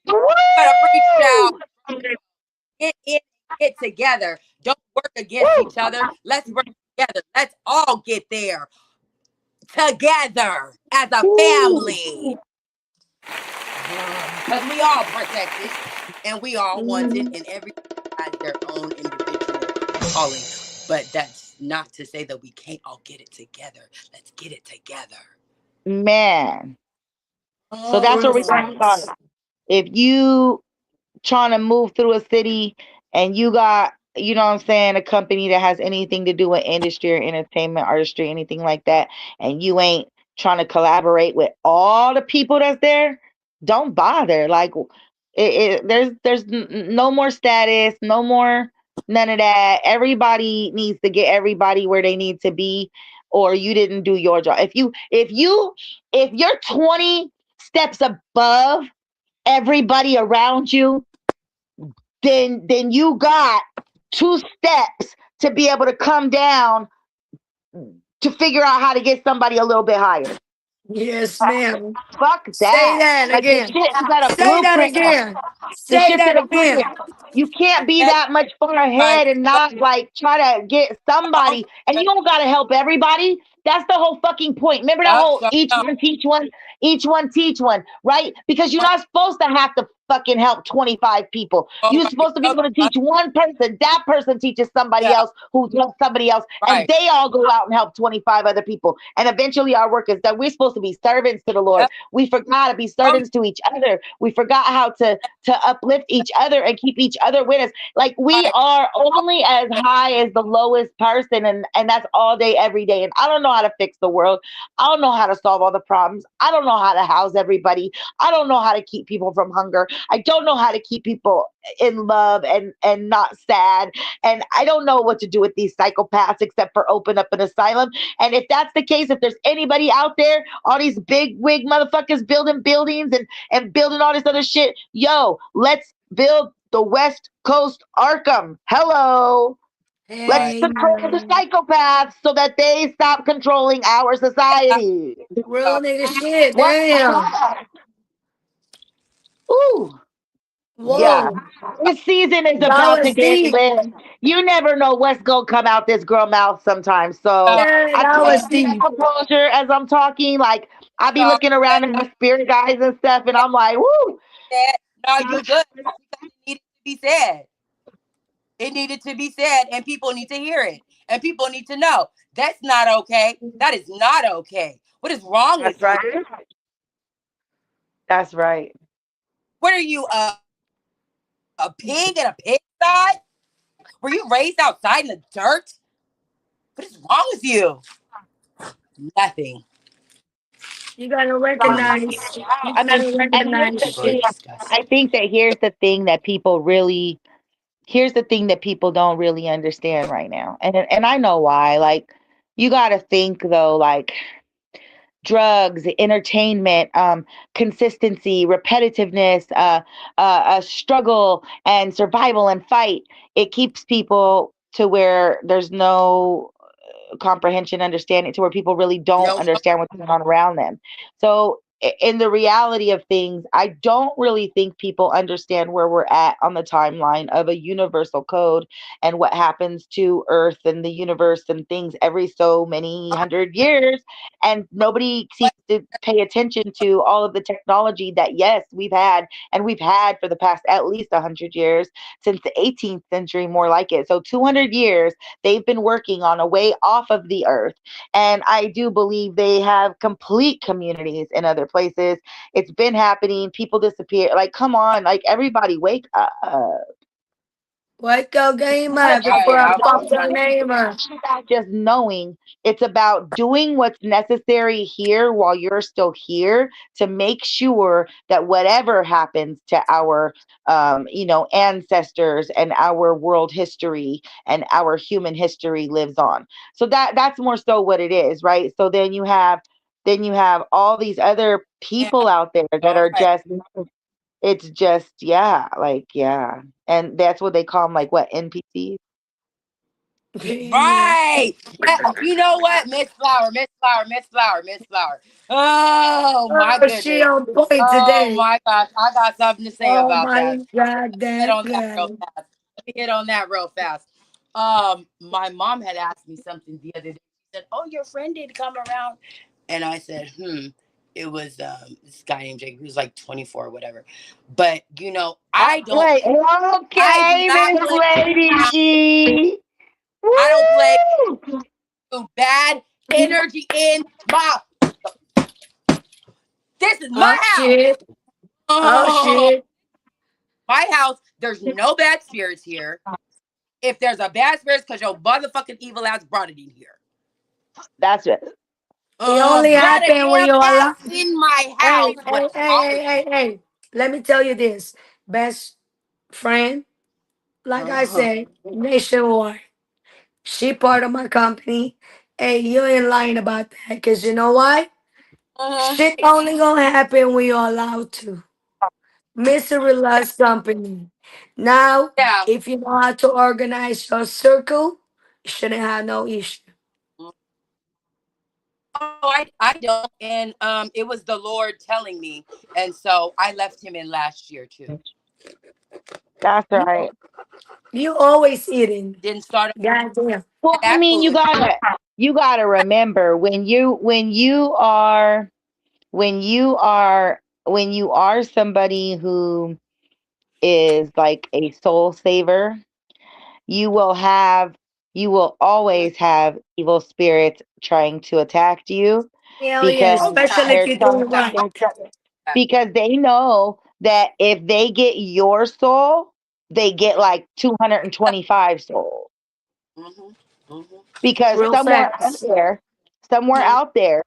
Speaker 3: you gotta preach, child.
Speaker 1: Woo!
Speaker 3: Get in, get together. Don't work against
Speaker 1: Woo!
Speaker 3: each other. Let's work together. Let's all get there together as a
Speaker 1: Woo!
Speaker 3: family. Because we all protected and we all wanted, and everyone has their own individual calling. But that's not to say that we can't all get it together. Let's get it together.
Speaker 1: Man. So that's where we're going to start.
Speaker 2: Right.
Speaker 1: If you trying to move through a city and you got, you know what I'm saying, a company that has anything to do with industry or entertainment, artistry, anything like that, and you ain't trying to collaborate with all the people that's there, don't bother. Like there's no more status, no more none of that. Everybody needs to get everybody where they need to be, or you didn't do your job. If you're 20 steps above everybody around you, then you got two steps to be able to come down to figure out how to get somebody a little bit higher.
Speaker 2: Yes, ma'am.
Speaker 1: Fuck
Speaker 2: Say
Speaker 1: that.
Speaker 2: that
Speaker 1: Like the
Speaker 2: again.
Speaker 1: shit is at a
Speaker 2: Say that
Speaker 1: blueprint now.
Speaker 2: again.
Speaker 1: The
Speaker 2: Say
Speaker 1: shit's
Speaker 2: that
Speaker 1: at a
Speaker 2: again.
Speaker 1: blueprint. You can't be
Speaker 3: That's
Speaker 1: that much far
Speaker 3: right.
Speaker 1: ahead and not like try to get
Speaker 3: Come
Speaker 1: somebody. And you don't gotta help everybody. That's the whole fucking point. Remember that
Speaker 3: up,
Speaker 1: whole
Speaker 3: so
Speaker 1: each one teach one, right? Because you're not supposed to have to fucking help 25 people.
Speaker 3: go
Speaker 1: You're
Speaker 3: right
Speaker 1: supposed to be
Speaker 3: up.
Speaker 1: able to teach one person. That person teaches somebody
Speaker 3: Yeah,
Speaker 1: else who helps somebody else, and
Speaker 3: right.
Speaker 1: they all go out and help 25 other people. And eventually our work is done. We're supposed to be servants to the Lord.
Speaker 3: Yep.
Speaker 1: We forgot to be
Speaker 3: Oh,
Speaker 1: servants to each other. We forgot how to uplift each other and keep each other with us. Like we
Speaker 3: right.
Speaker 1: are only as high as the lowest person, and that's all day, every day. And I don't know how to fix the world. I don't know how to solve all the problems. I don't know how to house everybody. I don't know how to keep people from hunger. I don't know how to keep people in love and not sad. And I don't know what to do with these psychopaths except for open up an asylum. And if that's the case, if there's anybody out there, all these big wig motherfuckers building buildings and building all this other shit, yo, let's build the West Coast Arkham. Hello. Let's
Speaker 3: Right.
Speaker 1: control the
Speaker 2: Amen.
Speaker 1: psychopaths so that they stop controlling our
Speaker 3: Yeah.
Speaker 1: society.
Speaker 2: Real nigga shit.
Speaker 1: What the
Speaker 2: Damn.
Speaker 1: fuck? Ooh. Yeah.
Speaker 2: Whoa.
Speaker 1: This season is
Speaker 2: That
Speaker 1: about to
Speaker 2: was
Speaker 1: get
Speaker 2: deep.
Speaker 1: lit. You never know what's gonna come out this girl mouth sometimes. So
Speaker 3: Yeah.
Speaker 2: Yeah,
Speaker 1: I
Speaker 2: that
Speaker 1: try
Speaker 2: was
Speaker 1: to keep my
Speaker 2: deep.
Speaker 1: composure as I'm talking. Like I be
Speaker 3: No,
Speaker 1: looking around at my spirit guides and stuff, and I'm like, woo.
Speaker 3: that- no, you good. Because it needed to be said. It needed to be said, and people need to hear it. And people need to know that's not okay. That is not okay. What is wrong
Speaker 1: That's
Speaker 3: with you?
Speaker 1: right. That's right.
Speaker 3: What are you, a pig in a pigsty? Were you raised outside in the dirt? What is wrong with you? Nothing.
Speaker 2: You gotta
Speaker 3: Nothing.
Speaker 2: recognize. You
Speaker 1: I mean,
Speaker 2: gotta
Speaker 1: and here's
Speaker 2: recognize
Speaker 1: the
Speaker 3: People are
Speaker 1: thing.
Speaker 2: shit.
Speaker 3: disgusting.
Speaker 1: I think that here's the thing that people don't really understand right now. And I know why. Like you got to think though, like drugs, entertainment, consistency, repetitiveness, struggle and survival and fight. It keeps people to where there's no comprehension, understanding, to where people really don't
Speaker 3: No,
Speaker 1: understand what's going on around them. So in the reality of things, I don't really think people understand where we're at on the timeline of a universal code and what happens to Earth and the universe and things every so many hundred years. And nobody seems to pay attention to all of the technology that, yes, we've had and we've had for the past at least 100 years, since the 18th century, more like it. So 200 years, they've been working on a way off of the Earth, and I do believe they have complete communities in other places. It's been happening. People disappear. Like, come on, like everybody wake up.
Speaker 2: Wake up, gamer.
Speaker 3: Right.
Speaker 2: Before I
Speaker 3: I
Speaker 2: fuck
Speaker 3: was
Speaker 2: your
Speaker 3: trying to.
Speaker 2: name up.
Speaker 1: About just knowing, it's about doing what's necessary here while you're still here to make sure that whatever happens to our ancestors and our world history and our human history lives on. So that's more so what it is, right? So then you have all these other
Speaker 3: Yeah.
Speaker 1: people out there that
Speaker 3: All
Speaker 1: are
Speaker 3: right.
Speaker 1: just, it's just, yeah, like, yeah. And that's what they call them, like, what, NPCs?
Speaker 2: Yeah.
Speaker 3: Right. You know what? Miss Flower, Miss Flower, Miss Flower, Miss Flower. Oh my
Speaker 2: Oh, she
Speaker 3: goodness.
Speaker 2: on point
Speaker 3: Oh
Speaker 2: today.
Speaker 3: my gosh. I got something to say
Speaker 2: Oh
Speaker 3: about
Speaker 2: my
Speaker 3: that.
Speaker 2: God,
Speaker 3: Hit
Speaker 2: that
Speaker 3: on that real
Speaker 2: guy.
Speaker 3: fast. Let me hit on that real fast. My mom had asked me something the other day. She said, "Oh, your friend did come around," and I said, "Hmm." It was this guy named Jake. He was like 24 or whatever. But
Speaker 1: Play.
Speaker 3: I do
Speaker 1: Okay,
Speaker 3: not
Speaker 1: Miss
Speaker 3: play
Speaker 1: Lady
Speaker 3: around.
Speaker 1: G.
Speaker 3: I don't play
Speaker 1: Woo!
Speaker 3: with bad energy in my. This is my
Speaker 2: Oh
Speaker 3: house.
Speaker 2: shit. Oh
Speaker 3: Oh,
Speaker 2: shit.
Speaker 3: my house. There's no bad spirits here. If there's a bad spirit, because your motherfucking evil ass brought it in here.
Speaker 1: That's it.
Speaker 2: It only
Speaker 3: Brought a
Speaker 2: happened when
Speaker 3: damn
Speaker 2: you
Speaker 3: ass
Speaker 2: allow.
Speaker 3: in my
Speaker 2: Hey,
Speaker 3: house with
Speaker 2: hey, hey,
Speaker 3: all
Speaker 2: hey, hey, hey. Let me tell you this. Best friend, like I
Speaker 3: uh-huh.
Speaker 2: said, nationwide. She part of my company. Hey, you ain't lying about that. Cause you know why?
Speaker 3: Uh-huh.
Speaker 2: Shit only gonna happen when you're allowed to. Misery loves company. Now,
Speaker 3: Yeah.
Speaker 2: if you know how to organize your circle, you shouldn't have no issue.
Speaker 3: Oh, I don't. And it was the Lord telling me. And so I left him in last year too.
Speaker 1: That's
Speaker 2: You
Speaker 1: right.
Speaker 2: you always eating.
Speaker 3: Didn't start
Speaker 2: Goddamn.
Speaker 1: Well, I
Speaker 3: that
Speaker 1: mean, you
Speaker 3: foolish.
Speaker 1: gotta you gotta remember when you are somebody who is like a soul saver, you will have you will always have evil spirits trying to attack you
Speaker 2: Hell yeah,
Speaker 1: because
Speaker 3: Oh yeah.
Speaker 2: especially if
Speaker 1: they're
Speaker 2: you're
Speaker 1: trying
Speaker 2: doing right.
Speaker 1: because they know that if they get your soul, they get like 225 souls.
Speaker 3: Mm-hmm. Mm-hmm.
Speaker 1: Because
Speaker 2: Real fast.
Speaker 1: somewhere out there,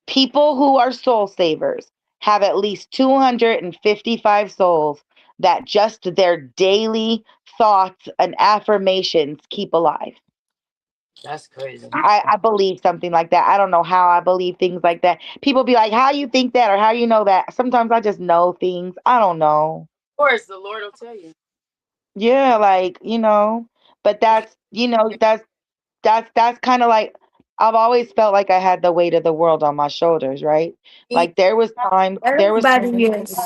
Speaker 1: people who are soul savers have at least 255 souls that just their daily thoughts and affirmations keep alive.
Speaker 3: That's crazy. Of
Speaker 1: I believe something like that. I don't know how I believe things like that. People be like, how you think that or how you know that? Sometimes I just know things. I don't know.
Speaker 3: course, the Lord will tell you.
Speaker 1: Yeah, like, but that's kind of like I've always felt like I had the weight of the world on my shoulders, right? Like
Speaker 2: Everybody is.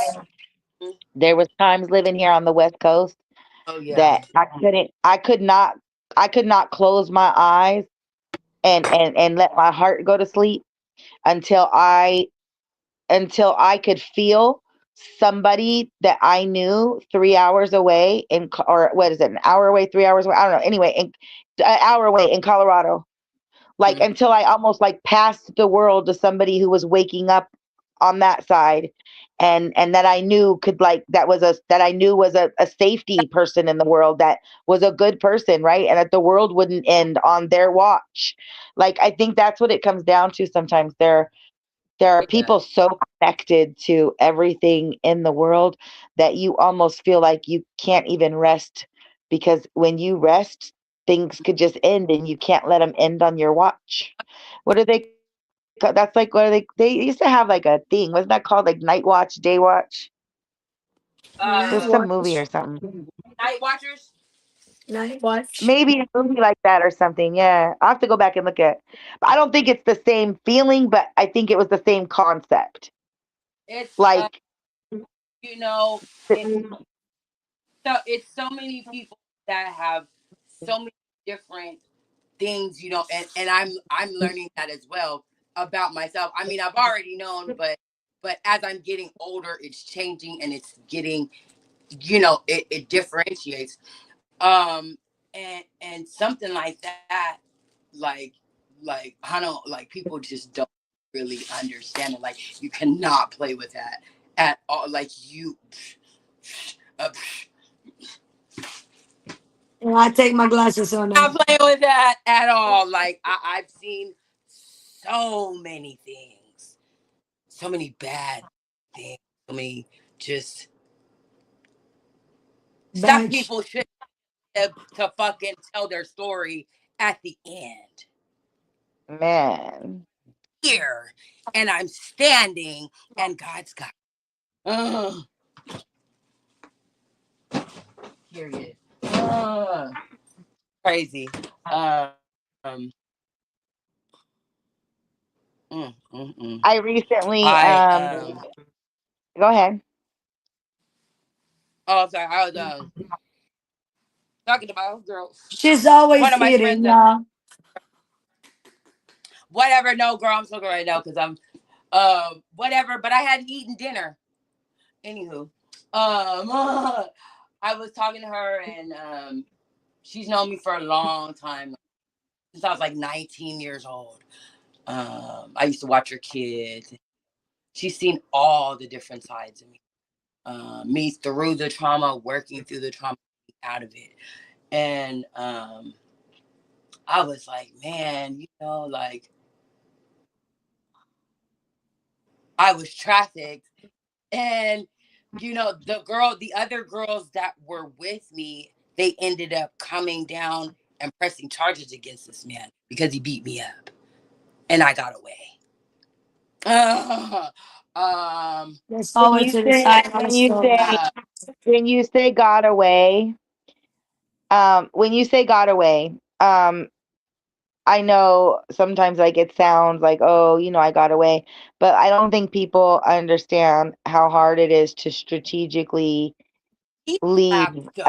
Speaker 1: there was times living here on the West Coast
Speaker 3: Oh yeah.
Speaker 1: that I could not close my eyes and let my heart go to sleep until I could feel somebody that I knew 3 hours away or what is it, an hour away, 3 hours away? I don't know. Anyway, an hour away in Colorado, like
Speaker 3: Mm.
Speaker 1: until I almost like passed the world to somebody who was waking up on that side, and that I knew could like that I knew was a safety person in the world, that was a good person, right? And that the world wouldn't end on their watch. Like I think that's what it comes down to sometimes. There are
Speaker 3: Yeah.
Speaker 1: people so connected to everything in the world that you almost feel like you can't even rest, because when you rest, things could just end and you can't let them end on your watch. What do they call that's like what are they used to have like a thing. Wasn't that called like night watch, day watch? There's
Speaker 2: Night
Speaker 3: Uh,
Speaker 1: some movie or
Speaker 2: watch.
Speaker 1: something.
Speaker 3: Night Watchers.
Speaker 2: Night watch.
Speaker 1: Maybe a movie like that or something. Yeah, I will have to go back and look at. But I don't think it's the same feeling, but I think it was the same concept.
Speaker 3: It's
Speaker 1: Like,
Speaker 3: you know,
Speaker 1: th-
Speaker 3: it's it's so many people that have so many different things, and I'm learning that as well about myself. I mean, I've already known, but as I'm getting older, it's changing and it's getting, it differentiates. And something like that, like I don't like people just don't really understand it. Like you cannot play with that at all. Like you, uh,
Speaker 2: And I take my glasses on now.
Speaker 3: not playing with that at all. Like I've seen so many things, so many bad things, so many just stuff
Speaker 2: Badge.
Speaker 3: people should have to fucking tell their story at the end.
Speaker 1: man,
Speaker 3: Here, and I'm standing, and God's got. Uh, Period. Crazy. Um.
Speaker 1: I recently.
Speaker 3: I
Speaker 1: Go ahead.
Speaker 3: Oh, sorry. I was talking about girl.
Speaker 2: She's
Speaker 3: One
Speaker 2: always
Speaker 3: of my friends
Speaker 2: eating,
Speaker 3: that
Speaker 2: y'all.
Speaker 3: whatever. No, girl, I'm smoking right now because I'm whatever. But I hadn't eaten dinner. Anywho, I was talking to her and she's known me for a long time since I was like 19 years old. I used to watch her kids. She's seen all the different sides of me. Me through the trauma, working through the trauma, out of it. And I was like, man, like I was trafficked. And, the other girls that were with me, they ended up coming down and pressing charges against this man because he beat me up. And I got away.
Speaker 2: That's
Speaker 1: When
Speaker 2: always
Speaker 1: you
Speaker 2: to the
Speaker 1: say
Speaker 2: side of the
Speaker 1: when you
Speaker 2: story.
Speaker 1: say when you say got away, when you say got away, I know sometimes like it sounds like, oh, I got away, but I don't think people understand how hard it is to strategically
Speaker 3: he
Speaker 1: leave
Speaker 3: slapped the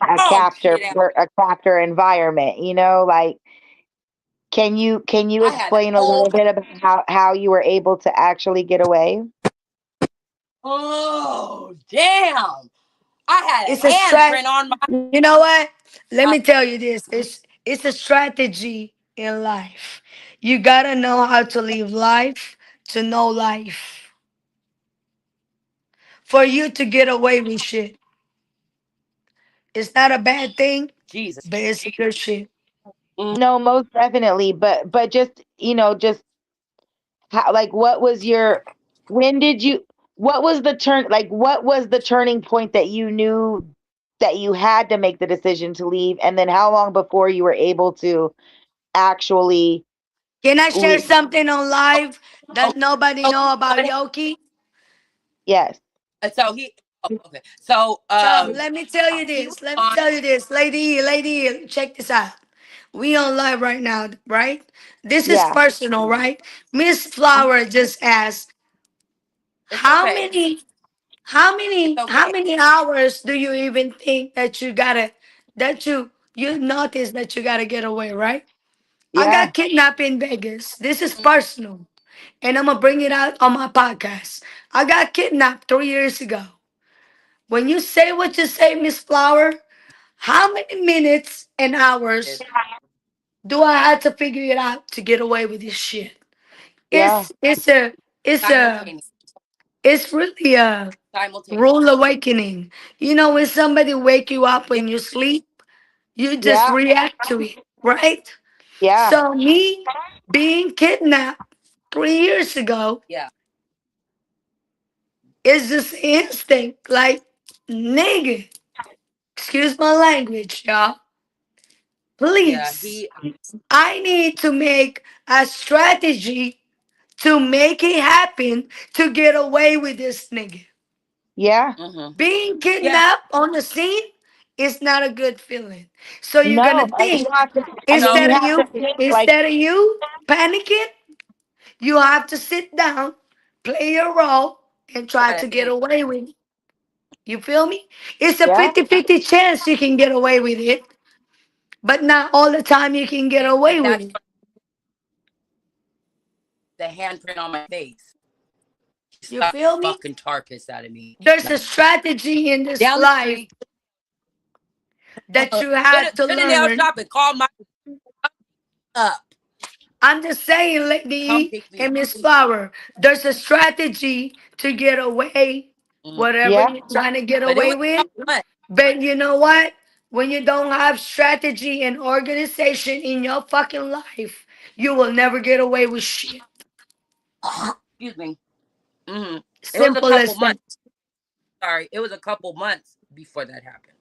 Speaker 1: a
Speaker 3: dog
Speaker 1: captor
Speaker 3: shit out.
Speaker 1: a captor environment. Like, can you
Speaker 3: I had a
Speaker 1: explain a
Speaker 3: whole
Speaker 1: little bit about how you were able to actually get away?
Speaker 3: oh damn. I had
Speaker 2: It's
Speaker 3: a
Speaker 2: a strat.
Speaker 3: handprint on
Speaker 2: You know what? Let me
Speaker 3: my
Speaker 2: tell you this. It's a strategy in life. You gotta know how to live life to know life. For you to get away with shit. It's not a bad thing,
Speaker 3: Jesus.
Speaker 2: but it's a good shit.
Speaker 1: No, most definitely, but just just how, like, what was your when did you what was the what was the turning point that you knew that you had to make the decision to leave, and then how long before you were able to actually
Speaker 2: Can I share
Speaker 1: leave?
Speaker 2: something on live
Speaker 3: Oh,
Speaker 2: that nobody
Speaker 3: so,
Speaker 2: know about Yoki?
Speaker 1: Yes.
Speaker 3: so he okay. So
Speaker 2: So let me tell you
Speaker 3: he was
Speaker 2: this. Let me
Speaker 3: on
Speaker 2: tell you this, lady. Check this out. We on live right now, right? This is
Speaker 1: Yeah.
Speaker 2: personal, right? Miss
Speaker 3: mhm,
Speaker 2: Flower just asked,
Speaker 3: it's
Speaker 2: how
Speaker 3: okay.
Speaker 2: many, how
Speaker 3: It's
Speaker 2: many, how
Speaker 3: okay.
Speaker 2: many hours do you even think that you gotta, that you notice that you gotta get away, right? I
Speaker 1: Yeah.
Speaker 2: got kidnapped in Vegas. This is
Speaker 3: Mhm.
Speaker 2: personal, and I'm gonna bring it out on my podcast. I got kidnapped 3 years ago. When you say what you say, Miss Flower, how many minutes and hours
Speaker 3: It's
Speaker 2: do I have to figure it out to get away with this shit?
Speaker 1: Yeah.
Speaker 2: It's a
Speaker 3: simultaneous.
Speaker 2: it's really a
Speaker 3: Simultaneous.
Speaker 2: rule awakening. You know, when somebody wake you up
Speaker 3: Yeah.
Speaker 2: when you sleep, you just
Speaker 1: Yeah.
Speaker 2: react to it, right?
Speaker 1: Yeah.
Speaker 2: So me being kidnapped 3 years ago
Speaker 3: Yeah.
Speaker 2: is just instinct. Like, nigga, excuse my language, y'all.
Speaker 3: Yeah.
Speaker 2: Please,
Speaker 3: He
Speaker 2: I need to make a strategy to make it happen to get away with this nigga.
Speaker 1: Yeah.
Speaker 3: hmm
Speaker 2: Being
Speaker 3: Yeah.
Speaker 2: kidnapped on the scene It's not a good feeling. So you're
Speaker 1: No,
Speaker 2: gonna
Speaker 1: you
Speaker 2: think
Speaker 1: have to. I mean,
Speaker 3: No,
Speaker 1: you
Speaker 2: instead of
Speaker 1: have to
Speaker 2: you
Speaker 1: think like,
Speaker 2: instead of you panicking, you have to sit down, play your role, and try to get
Speaker 3: right.
Speaker 2: away with it. You feel me? It's a
Speaker 1: yeah,
Speaker 2: 50-50 chance you can get away with it, but not all the time you can get away
Speaker 3: And
Speaker 2: with
Speaker 3: that's
Speaker 2: it.
Speaker 3: the handprint on my face. He
Speaker 2: You
Speaker 3: slapped the
Speaker 2: feel me?
Speaker 3: fucking tar piss out of me.
Speaker 2: There's a
Speaker 3: Like
Speaker 2: strategy in this
Speaker 3: down the
Speaker 2: life
Speaker 3: street
Speaker 2: that you had to
Speaker 3: to the nail
Speaker 2: learn.
Speaker 3: shop and call my up.
Speaker 2: I'm just saying, Lady
Speaker 3: Come
Speaker 2: E
Speaker 3: pick me
Speaker 2: and
Speaker 3: up.
Speaker 2: Miss Flower, there's a strategy to get away,
Speaker 3: Mm.
Speaker 2: whatever
Speaker 1: yeah.
Speaker 2: you're trying to get
Speaker 3: But it
Speaker 2: away
Speaker 3: was a
Speaker 2: with.
Speaker 3: couple months.
Speaker 2: But you know what? When you don't have strategy and organization in your fucking life, you will never get away with shit.
Speaker 3: Excuse me. Hmm. It was a
Speaker 2: Simple
Speaker 3: couple
Speaker 2: as that.
Speaker 3: months. Sorry, it was a couple months before that happened.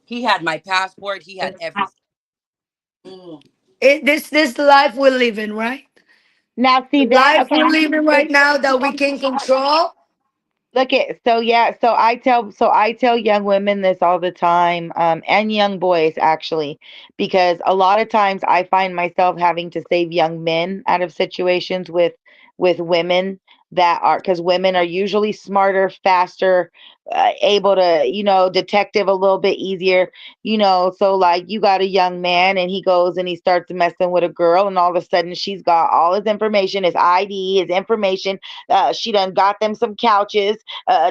Speaker 3: He had my passport. He had everything. Mm.
Speaker 2: This the life we're living, right?
Speaker 1: Now see
Speaker 2: The
Speaker 1: that.
Speaker 2: life
Speaker 1: Okay.
Speaker 2: we're living right now that we can control.
Speaker 1: Look at so yeah, so I tell young women this all the time, and young boys actually, because a lot of times I find myself having to save young men out of situations with women that are because women are usually smarter, faster, able to detective a little bit easier, So like you got a young man and he goes and he starts messing with a girl, and all of a sudden she's got all his information, his ID, his information. She done got them some couches,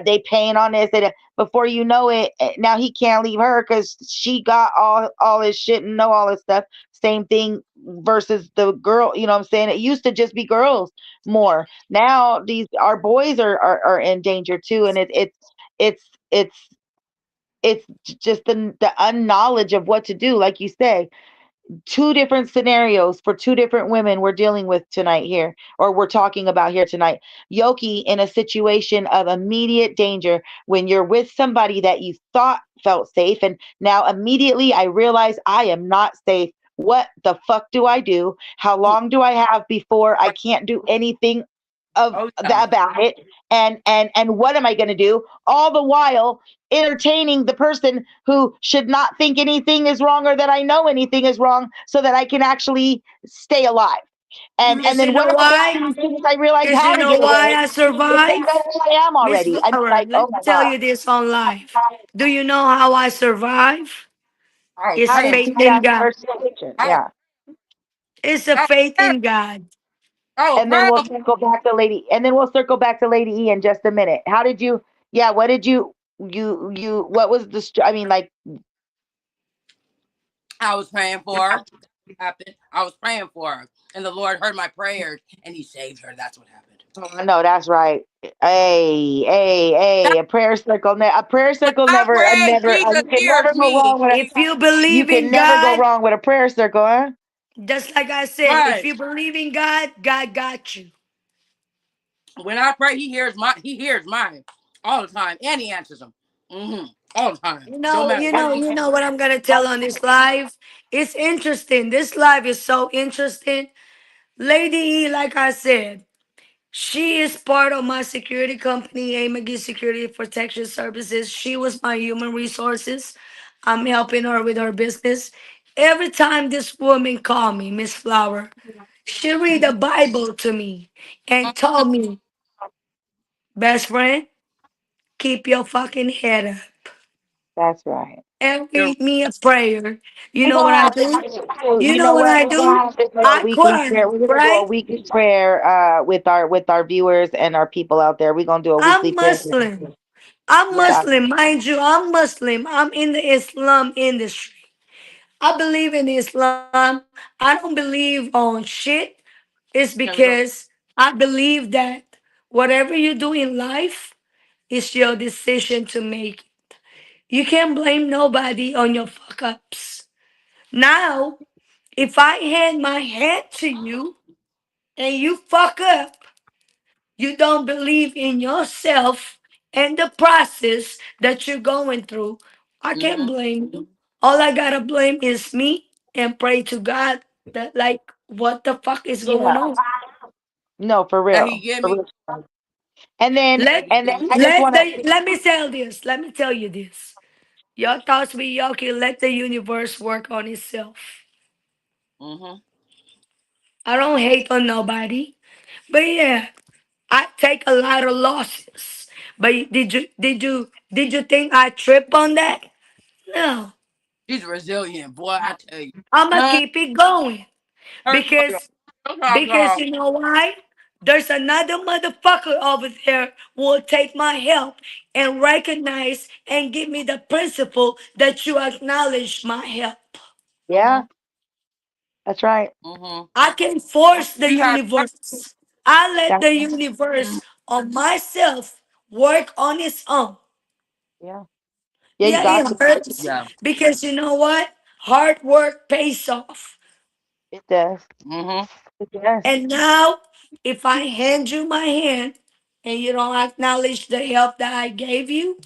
Speaker 1: they paying on this. Before you know it, now he can't leave her because she got all his shit and know all his stuff. Same thing versus the girl. You know what I'm saying? It used to just be girls more. Now these our boys are in danger too, and it's it's it's just the unknowledge of what to do. Like you say, two different scenarios for two different women we're dealing with tonight here, or we're talking about here tonight. Yoki in a situation of immediate danger when you're with somebody that you thought felt safe, and now immediately I realize I am not safe. What the fuck do I do? How long do I have before I
Speaker 3: Right.
Speaker 1: can't do anything of
Speaker 3: Oh yeah.
Speaker 1: that about it? And what am I going to do? All the while entertaining the person who should not think anything is wrong or that I know anything is wrong so that I can actually stay alive. And
Speaker 2: Cause you
Speaker 1: then what
Speaker 2: know
Speaker 1: am I going to
Speaker 2: why?
Speaker 1: do as soon as I realize
Speaker 2: Cause
Speaker 1: how
Speaker 2: you
Speaker 1: to
Speaker 2: know
Speaker 1: get
Speaker 2: why
Speaker 1: away?
Speaker 2: I
Speaker 1: If they know
Speaker 2: survive?
Speaker 1: who I am
Speaker 2: Miss
Speaker 1: already, I'd be
Speaker 2: Flower,
Speaker 1: like,
Speaker 2: let
Speaker 1: oh
Speaker 2: me
Speaker 1: my
Speaker 2: tell
Speaker 1: God.
Speaker 2: you this on live. Do you know how I survive?
Speaker 3: I was
Speaker 2: It's
Speaker 1: How did
Speaker 3: praying.
Speaker 1: you
Speaker 2: faith
Speaker 1: get
Speaker 2: in
Speaker 1: out of
Speaker 2: God.
Speaker 1: your situation?
Speaker 3: I was,
Speaker 1: Yeah.
Speaker 2: It's a
Speaker 3: I was
Speaker 2: faith
Speaker 3: praying.
Speaker 2: in God.
Speaker 3: I was
Speaker 1: And then we'll
Speaker 3: praying.
Speaker 1: circle back to Lady, and then we'll circle back to Lady E in just a minute. How did you, yeah, what did what was I mean, like,
Speaker 3: I was praying for her. Happened. I was praying for her, and the Lord heard my prayers, and He saved her. That's what happened.
Speaker 1: oh, no, that's right.
Speaker 3: That,
Speaker 1: A prayer
Speaker 3: when
Speaker 1: circle
Speaker 3: I pray,
Speaker 1: you
Speaker 3: Jesus
Speaker 1: can never
Speaker 3: hears
Speaker 1: go wrong
Speaker 3: me.
Speaker 1: with
Speaker 2: If you
Speaker 1: you
Speaker 2: believe
Speaker 1: can
Speaker 2: in
Speaker 1: never go
Speaker 2: God,
Speaker 1: wrong with a prayer circle, huh?
Speaker 2: just like I said, if
Speaker 3: Right.
Speaker 2: you believe in God, God got you.
Speaker 3: When I pray, He hears mine all the time, and He answers them. All the time. Don't matter what it is.
Speaker 2: You know what I'm gonna tell on this live? It's interesting. This live is so interesting. Lady E, like I said, she is part of my security company, A McGee Security Protection Services. She was my human resources. I'm helping her with her business. Every time this woman called me, Miss Flower, she read the Bible to me and told me, best friend, keep your fucking head up
Speaker 1: That's right.
Speaker 2: and
Speaker 3: You're
Speaker 2: read me a prayer. You
Speaker 1: We're
Speaker 2: know what
Speaker 1: gonna
Speaker 2: I
Speaker 1: have to
Speaker 2: do? You
Speaker 1: you
Speaker 2: know
Speaker 1: know
Speaker 2: what
Speaker 1: what?
Speaker 2: I
Speaker 1: We're gonna
Speaker 2: do?
Speaker 1: have to do a
Speaker 2: I
Speaker 1: weekly
Speaker 2: pray,
Speaker 1: prayer. We're gonna do a
Speaker 2: right?
Speaker 1: weekly prayer with our viewers and our people out there. We're gonna do a weekly
Speaker 2: I'm
Speaker 1: prayer.
Speaker 2: Muslim. I'm
Speaker 3: yes.
Speaker 2: Muslim, mind you. I'm Muslim. I'm in the Islam industry. I believe in Islam. I don't believe on shit. It's because I believe that whatever you do in life is your decision to make. You can't blame nobody on your fuck ups. Now, if I hand my hand to you and you fuck up, you don't believe in yourself and the process that you're going through, I can't
Speaker 3: Mm-hmm.
Speaker 2: blame you. All I gotta blame is me and pray to God that, like, what the fuck is
Speaker 1: Yeah.
Speaker 2: going on?
Speaker 1: No, for
Speaker 3: That He
Speaker 1: real.
Speaker 3: give
Speaker 1: For
Speaker 3: me.
Speaker 1: real. And then
Speaker 2: Let
Speaker 3: That He
Speaker 1: and then
Speaker 3: give me.
Speaker 1: I just wanna
Speaker 2: let me tell this. Let me tell you this. Your thoughts with Yoki, let the universe work on itself.
Speaker 3: Mm-hmm.
Speaker 2: I don't hate on nobody. But yeah, I take a lot of losses. But did you think I trip on that? No.
Speaker 3: She's resilient, boy. I tell you.
Speaker 2: I'ma
Speaker 3: Huh?
Speaker 2: keep it going.
Speaker 3: Her
Speaker 2: Because because
Speaker 3: girl.
Speaker 2: you know why? There's another motherfucker over there who will take my help and recognize and give me the principle that you acknowledge my help.
Speaker 1: Yeah,
Speaker 3: Mm-hmm.
Speaker 1: that's right.
Speaker 3: Mm-hmm.
Speaker 2: I can force the
Speaker 3: She had
Speaker 2: universe. I let
Speaker 1: That's
Speaker 2: the
Speaker 1: right.
Speaker 2: universe on myself work on its own.
Speaker 1: Yeah. Yeah, you
Speaker 2: Yeah,
Speaker 1: got
Speaker 2: it
Speaker 1: to.
Speaker 2: hurts
Speaker 3: yeah.
Speaker 2: because you know what? Hard work pays off.
Speaker 1: It does.
Speaker 3: Mm-hmm.
Speaker 1: It does.
Speaker 2: And now, if I hand you my hand and you don't acknowledge the help that I gave you,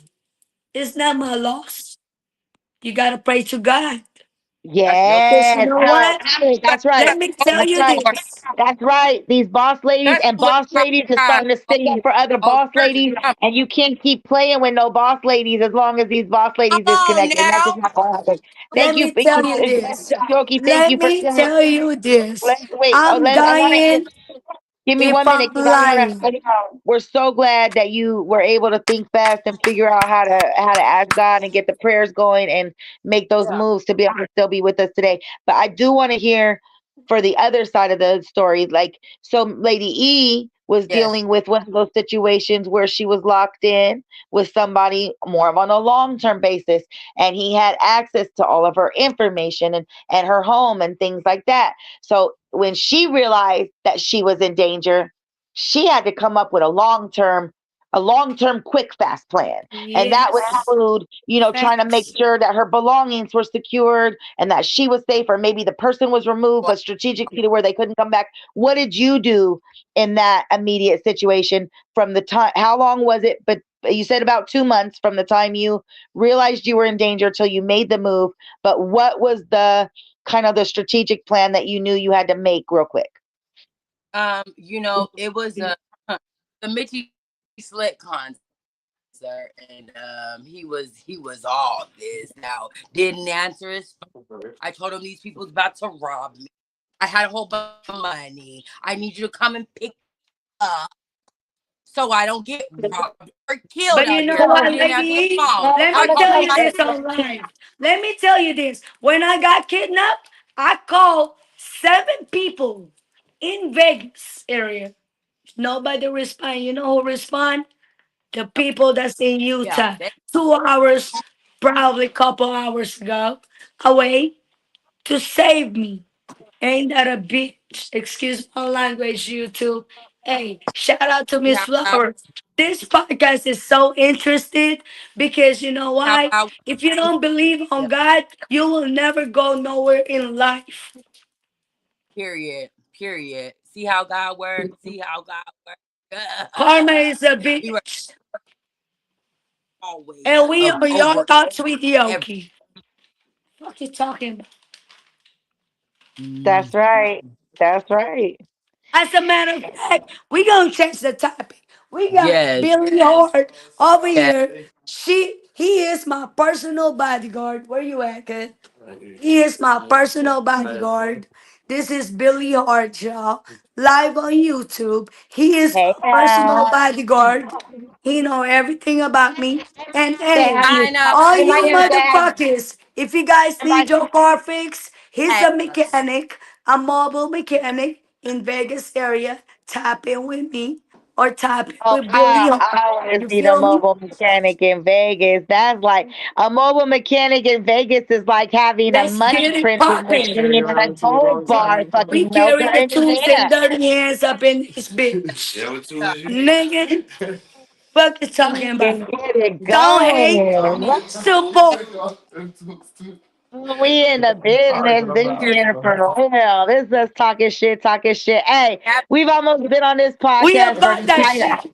Speaker 2: it's not my loss. You got to pray to God.
Speaker 3: That's your
Speaker 2: Because you
Speaker 1: Yes,
Speaker 2: know
Speaker 1: Alex,
Speaker 2: what?
Speaker 1: Alex, that's right.
Speaker 2: Let me tell
Speaker 1: That's
Speaker 2: you
Speaker 1: right.
Speaker 3: Lord.
Speaker 2: this.
Speaker 1: That's right. These boss ladies
Speaker 3: That's
Speaker 1: and
Speaker 3: the way
Speaker 1: boss
Speaker 3: my
Speaker 1: ladies is
Speaker 3: God.
Speaker 1: starting to stick up for other
Speaker 3: Oh,
Speaker 1: boss
Speaker 3: church is
Speaker 1: ladies,
Speaker 3: coming.
Speaker 1: and you can't keep playing with no boss ladies as long as these boss
Speaker 3: Come
Speaker 1: ladies
Speaker 3: on
Speaker 1: disconnect, and that's
Speaker 3: now.
Speaker 1: just not gonna happen.
Speaker 2: Let me
Speaker 1: Thank
Speaker 2: tell
Speaker 1: you,
Speaker 2: you this.
Speaker 1: Yoki. Thank
Speaker 2: Let
Speaker 1: you for
Speaker 2: me tell you this.
Speaker 1: wait. Oh,
Speaker 2: I'm
Speaker 1: I want to
Speaker 2: dying
Speaker 1: give me
Speaker 2: if
Speaker 1: 1 minute
Speaker 2: I'm
Speaker 1: because I want
Speaker 2: lying.
Speaker 1: to. We're so glad that you were able to think fast and figure out how to ask God and get the prayers going and make those
Speaker 3: Yeah.
Speaker 1: moves to be able to still be with us today. But I do want to hear for the other side of the story. Like, so Lady E was
Speaker 3: Yes.
Speaker 1: dealing with one of those situations where she was locked in with somebody more of on a long term basis, and he had access to all of her information and her home and things like that. So when she realized that she was in danger, she had to come up with a long term quick fast plan, and that would
Speaker 2: Yes.
Speaker 1: include trying to make
Speaker 2: Facts.
Speaker 1: sure that her belongings were secured and that she was safe, or maybe the person was removed
Speaker 3: Well,
Speaker 1: but strategically to where they couldn't come back. What did you do in that immediate situation? From the time, how long was it? But you said about 2 months from the time you realized you were in danger till you made the move. But what was the kind of the strategic plan that you knew you had to make real quick?
Speaker 3: it was the Mitchie Slick concert, and he was all this. Now didn't answer his phone. I told him these people's about to rob me. I had a whole bunch of money. I need you to come and pick up so I don't get robbed or killed
Speaker 2: But you
Speaker 3: out
Speaker 2: know
Speaker 3: there.
Speaker 2: what,
Speaker 3: Didn't
Speaker 2: Lady
Speaker 3: answer the
Speaker 2: E?
Speaker 3: phone.
Speaker 1: Well,
Speaker 2: Let
Speaker 3: I
Speaker 1: I'm
Speaker 2: me
Speaker 1: gonna
Speaker 3: called
Speaker 2: tell
Speaker 1: tell
Speaker 3: him
Speaker 2: you
Speaker 1: you
Speaker 3: like
Speaker 2: this
Speaker 1: this.
Speaker 2: on live. Let me tell you this. When I got kidnapped, I called 7 people in Vegas area. Nobody respond. You know who respond? The people that's in
Speaker 3: yeah,
Speaker 2: Utah. 2 hours, probably couple hours ago, away to save me. Ain't that a bitch? Excuse my language, YouTube. Hey, shout out to
Speaker 3: see
Speaker 2: Miss
Speaker 3: how God,
Speaker 2: Flower. This podcast is so interested because you know
Speaker 3: how
Speaker 2: why?
Speaker 3: God,
Speaker 2: If you don't believe
Speaker 3: yeah,
Speaker 2: on God, you will never go nowhere in life.
Speaker 3: period, period. See how God works. See how God works.
Speaker 2: Karma is a
Speaker 3: He works
Speaker 2: bitch.
Speaker 3: always
Speaker 2: And we are your
Speaker 3: over
Speaker 2: thoughts with
Speaker 3: every.
Speaker 2: Yoki. What you talking about?
Speaker 3: Mhm.
Speaker 1: That's right. That's right.
Speaker 2: As a matter of fact, we gonna change the topic. We got
Speaker 3: Yes,
Speaker 2: Billy Hart over
Speaker 3: yes.
Speaker 2: here. He is my personal bodyguard. Where you at, kid? He is my personal bodyguard. This is Billy Hart, y'all. Live on YouTube. He is
Speaker 1: Hey
Speaker 2: my personal
Speaker 1: now.
Speaker 2: bodyguard. He know everything about me. And
Speaker 1: Say
Speaker 2: hey,
Speaker 1: hi.
Speaker 3: I know.
Speaker 2: all
Speaker 1: Remind
Speaker 2: you
Speaker 1: him to say hi.
Speaker 2: motherfuckers, if you guys need
Speaker 1: Everybody.
Speaker 2: your car fixed, he's
Speaker 3: Hey,
Speaker 2: a mechanic, a mobile mechanic in Vegas area. Tap in with me or tap in
Speaker 1: Oh
Speaker 2: with Billy
Speaker 1: wow!
Speaker 2: Hart.
Speaker 1: I want to
Speaker 2: You
Speaker 1: see the
Speaker 2: feel me?
Speaker 1: mobile mechanic in Vegas. That's like a mobile mechanic in Vegas is like having a
Speaker 2: Let's
Speaker 1: money
Speaker 2: get it
Speaker 1: printing
Speaker 2: popping.
Speaker 1: machine and a gold bar
Speaker 2: We
Speaker 1: fucking
Speaker 2: carry
Speaker 1: melter
Speaker 2: the
Speaker 1: in his
Speaker 2: tools and
Speaker 1: hand.
Speaker 2: dirty hands up in this bitch.
Speaker 3: yeah.
Speaker 2: Nigga, fuck you talking about?
Speaker 1: And get it
Speaker 2: Don't hate,
Speaker 1: going.
Speaker 2: support.
Speaker 1: We in the business this
Speaker 3: Period.
Speaker 1: year for real. This is us talking shit, talking shit. Hey,
Speaker 3: Happy
Speaker 1: we've almost been on this
Speaker 2: We
Speaker 1: podcast for
Speaker 2: about that shit.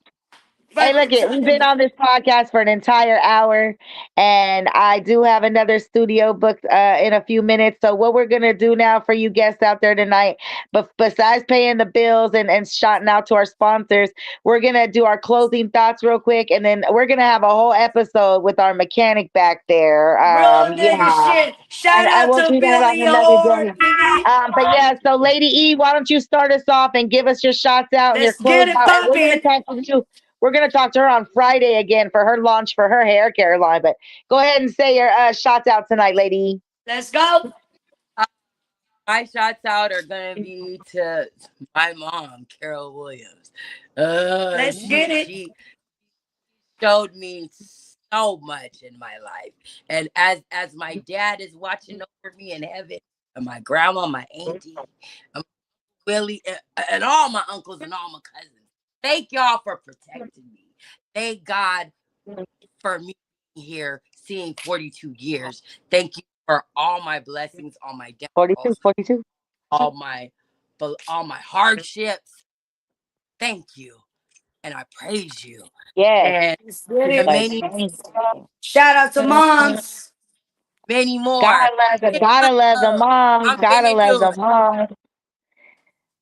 Speaker 1: Hey,
Speaker 2: Fuck
Speaker 1: look
Speaker 2: you
Speaker 1: it. We've
Speaker 2: talking
Speaker 1: been
Speaker 2: about.
Speaker 1: on this podcast for an entire hour, and I do have another studio booked in a few minutes. So, what we're gonna do now for you guests out there tonight, but besides paying the bills and shouting out to our sponsors, we're gonna do our closing thoughts real quick, and then we're gonna have a whole episode with our mechanic back there.
Speaker 2: Real nigga
Speaker 1: Yeah,
Speaker 2: shit. Shout
Speaker 1: and
Speaker 2: out
Speaker 1: we'll
Speaker 2: to
Speaker 1: do that on
Speaker 2: Billy
Speaker 1: another
Speaker 2: Horde,
Speaker 1: day.
Speaker 2: nigga.
Speaker 1: But yeah, so Lady E, why don't you start us off and give us your shots out and your
Speaker 2: Let's get
Speaker 1: close
Speaker 2: it
Speaker 1: out, and we're gonna
Speaker 2: poppin'.
Speaker 1: talk to you. We're gonna talk to her on Friday again for her launch for her hair care line. But go ahead and say your shots out tonight, Lady E.
Speaker 2: Let's go.
Speaker 3: Uh, my shots out are gonna be to my mom, Carol Williams.
Speaker 2: Let's get it.
Speaker 3: She showed me so much in my life, and as my dad is watching over me in heaven, and my grandma, my auntie, and Willie, and all my uncles and all my cousins. Thank y'all for protecting me. Thank God for me being here, seeing 42 years. Thank you for all my blessings, all my
Speaker 1: 42,
Speaker 3: downfalls,
Speaker 1: 42.
Speaker 3: all my all my hardships. Thank you, and I praise you,
Speaker 1: Yes.
Speaker 3: and
Speaker 2: Let's get
Speaker 1: She's
Speaker 2: it.
Speaker 1: like,
Speaker 3: many,
Speaker 1: "Dang."
Speaker 2: Shout out to moms.
Speaker 3: many more.
Speaker 1: Gotta love the
Speaker 3: Love.
Speaker 1: moms.
Speaker 3: I'm
Speaker 1: Gotta
Speaker 3: Baby
Speaker 1: love the
Speaker 3: June.
Speaker 1: moms.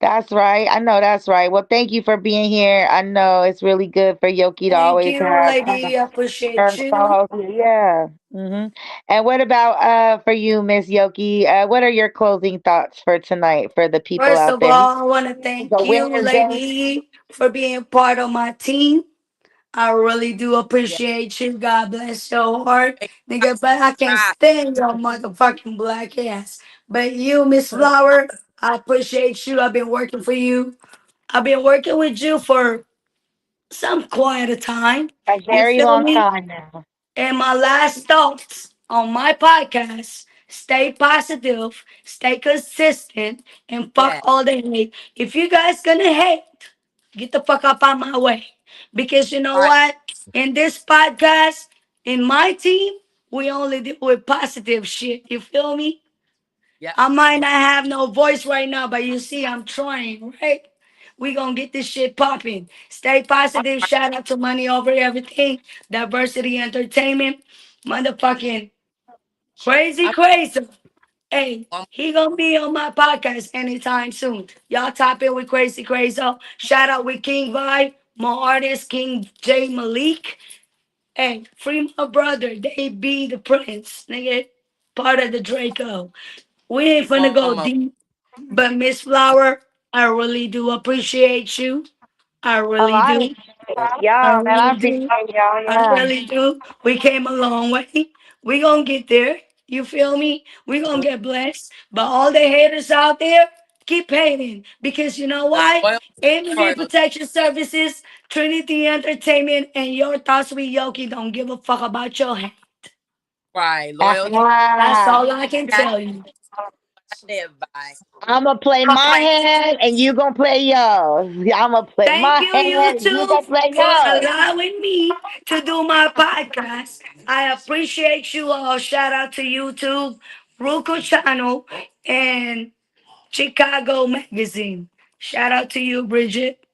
Speaker 1: That's right. I know that's right. Well, thank you for being here. I know it's really good for Yoki to
Speaker 2: Thank
Speaker 1: always
Speaker 2: you,
Speaker 1: have
Speaker 2: lady. I appreciate
Speaker 1: her
Speaker 2: you.
Speaker 1: co-host. Yeah. And what about for you, Miss Yoki? What are your closing thoughts for tonight for the people
Speaker 2: First
Speaker 1: out
Speaker 2: of
Speaker 1: there?
Speaker 2: all, I want to
Speaker 1: It's
Speaker 2: thank
Speaker 1: a
Speaker 2: you,
Speaker 1: Wednesday.
Speaker 2: lady, for being part of my team. I really do
Speaker 3: Yeah,
Speaker 2: appreciate you. God bless your heart.
Speaker 3: make
Speaker 2: Nigga, but I can't
Speaker 3: cry.
Speaker 2: stand your motherfucking black ass. But you, Miss Flower, I appreciate you. I've been working for you. I've been working with you for some quiet of time.
Speaker 1: A
Speaker 2: You
Speaker 1: very
Speaker 2: feel
Speaker 1: long
Speaker 2: me?
Speaker 1: time now.
Speaker 2: And my last thoughts on my podcast: stay positive, stay consistent, and fuck
Speaker 3: Yeah,
Speaker 2: all the hate. If you guys gonna hate, get the fuck up out my way. Because you know
Speaker 3: right.
Speaker 2: what? In this podcast, in my team, we only deal with positive shit. You feel me?
Speaker 3: Yeah,
Speaker 2: I might not have no voice right now, but you see, I'm trying, right? We gonna get this shit popping. Stay positive. Shout out to Money Over Everything, Diversity Entertainment, motherfucking crazy,
Speaker 3: I'm,
Speaker 2: crazy. Hey,
Speaker 3: I'm
Speaker 2: he gonna be on my podcast anytime soon. Y'all tap in with Crazy Crazy. Shout out with King Vibe, my artist King J Malik. Hey, free my brother. They be the prince, nigga. Part of the Draco. We ain't finna go
Speaker 3: on my
Speaker 2: deep, but Miss Flower, I really do appreciate you. I
Speaker 1: Oh,
Speaker 2: really
Speaker 1: I
Speaker 2: do.
Speaker 1: appreciate
Speaker 2: I
Speaker 1: y'all, man. I
Speaker 2: really
Speaker 1: appreciate
Speaker 2: do.
Speaker 1: y'all.
Speaker 2: I
Speaker 1: Yeah.
Speaker 2: really do. We came a long way. We gonna get there. You feel me? We gonna get blessed. But all the haters out there, keep hating. Because you know
Speaker 3: the
Speaker 2: why?
Speaker 3: loyal
Speaker 2: Enemy
Speaker 3: royal.
Speaker 2: Protection Services, Trinity Entertainment, and Your Thoughts with Yoki don't give a fuck about your hate.
Speaker 3: Right, loyalty.
Speaker 2: That's all I can
Speaker 3: That's
Speaker 2: tell you.
Speaker 3: what I live by.
Speaker 1: I'm gonna play my hand and you gonna play yours. I'm gonna play
Speaker 2: Thank
Speaker 1: my
Speaker 2: you,
Speaker 1: hand and you
Speaker 2: YouTube,
Speaker 1: gonna play
Speaker 2: for
Speaker 1: yours.
Speaker 2: allowing me to do my podcast. I appreciate you all. Shout out to YouTube, Ruko Channel, and Chicago Magazine. Shout out to you, Bridget.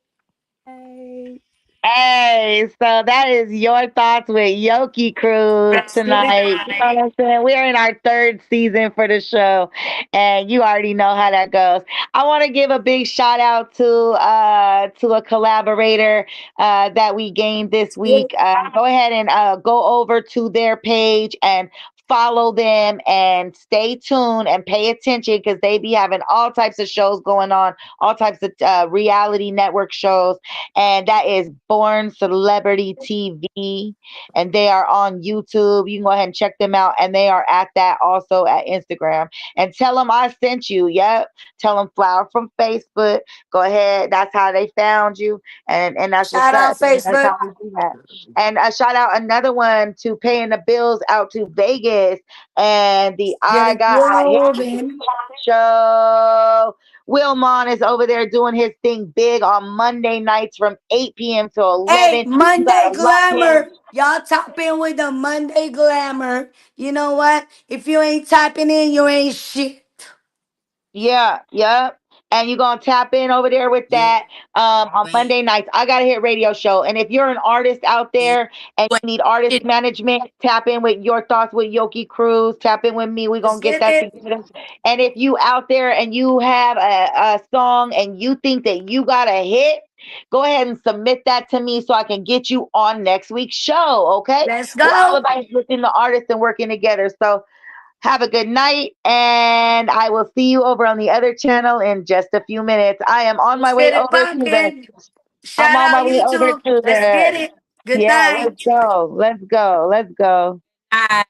Speaker 3: Hey.
Speaker 1: Hey, so that is your thoughts with Yoki Cruz
Speaker 2: Let's get it
Speaker 1: tonight. You know what I'm saying? We're in our third season for the show, and you already know how that goes. I want to give a big shout out to a collaborator that we gained this
Speaker 2: poppin'.
Speaker 1: week. Go ahead and go over to their page and follow them and stay tuned and pay attention because they be having all types of shows going on, all types of reality network shows, and that is Born Celebrity TV, and they are on YouTube. You can go ahead and check them out, and they are at that also at Instagram. And tell them I sent you. Yep, tell them Flower from Facebook. Go ahead. That's how they found you, and that's what's
Speaker 2: Shout out
Speaker 1: up. That's
Speaker 2: Facebook.
Speaker 1: how we do that. And a shout out another one to paying the bills out to Vegas and the
Speaker 2: Get
Speaker 1: I
Speaker 2: it
Speaker 1: Got Hot Hit
Speaker 2: moving.
Speaker 1: show. Wilmon is over there doing his thing big on Monday nights from 8 p.m. to
Speaker 2: Hey,
Speaker 1: 11. You
Speaker 2: Monday
Speaker 1: gotta lock in.
Speaker 2: Glamour. Y'all tap in with the Monday Glamour. You know what? If you ain't tapping in, you ain't shit.
Speaker 1: Yeah, yeah. and you're gonna tap in over there with
Speaker 3: Yeah.
Speaker 1: that on Monday nights. I got a hit radio show, and if you're an artist out
Speaker 3: Yeah.
Speaker 1: there and you need artist management, tap in with Your Thoughts with Yoki Cruz. Tap in with me. We're
Speaker 2: Let's
Speaker 1: gonna get
Speaker 2: get
Speaker 1: that
Speaker 2: it.
Speaker 1: together. And if you out there and you have a song and you think that you got a hit, go ahead and submit that to me so I can get you on next week's show. Okay,
Speaker 2: Let's
Speaker 1: we're all
Speaker 2: go.
Speaker 1: about lifting the artists and working together. So have a good night, and I will see you over on the other channel in just a few minutes. I am on my
Speaker 2: Let's
Speaker 1: way
Speaker 2: get it
Speaker 1: over to the.
Speaker 2: pumpkin.
Speaker 1: I'm
Speaker 2: Shout
Speaker 1: on my
Speaker 2: out
Speaker 1: way over
Speaker 2: YouTube.
Speaker 1: to
Speaker 2: Let's get
Speaker 1: the.
Speaker 2: it. Good
Speaker 1: Yeah,
Speaker 2: night.
Speaker 1: let's go. Let's go. Let's go.
Speaker 3: I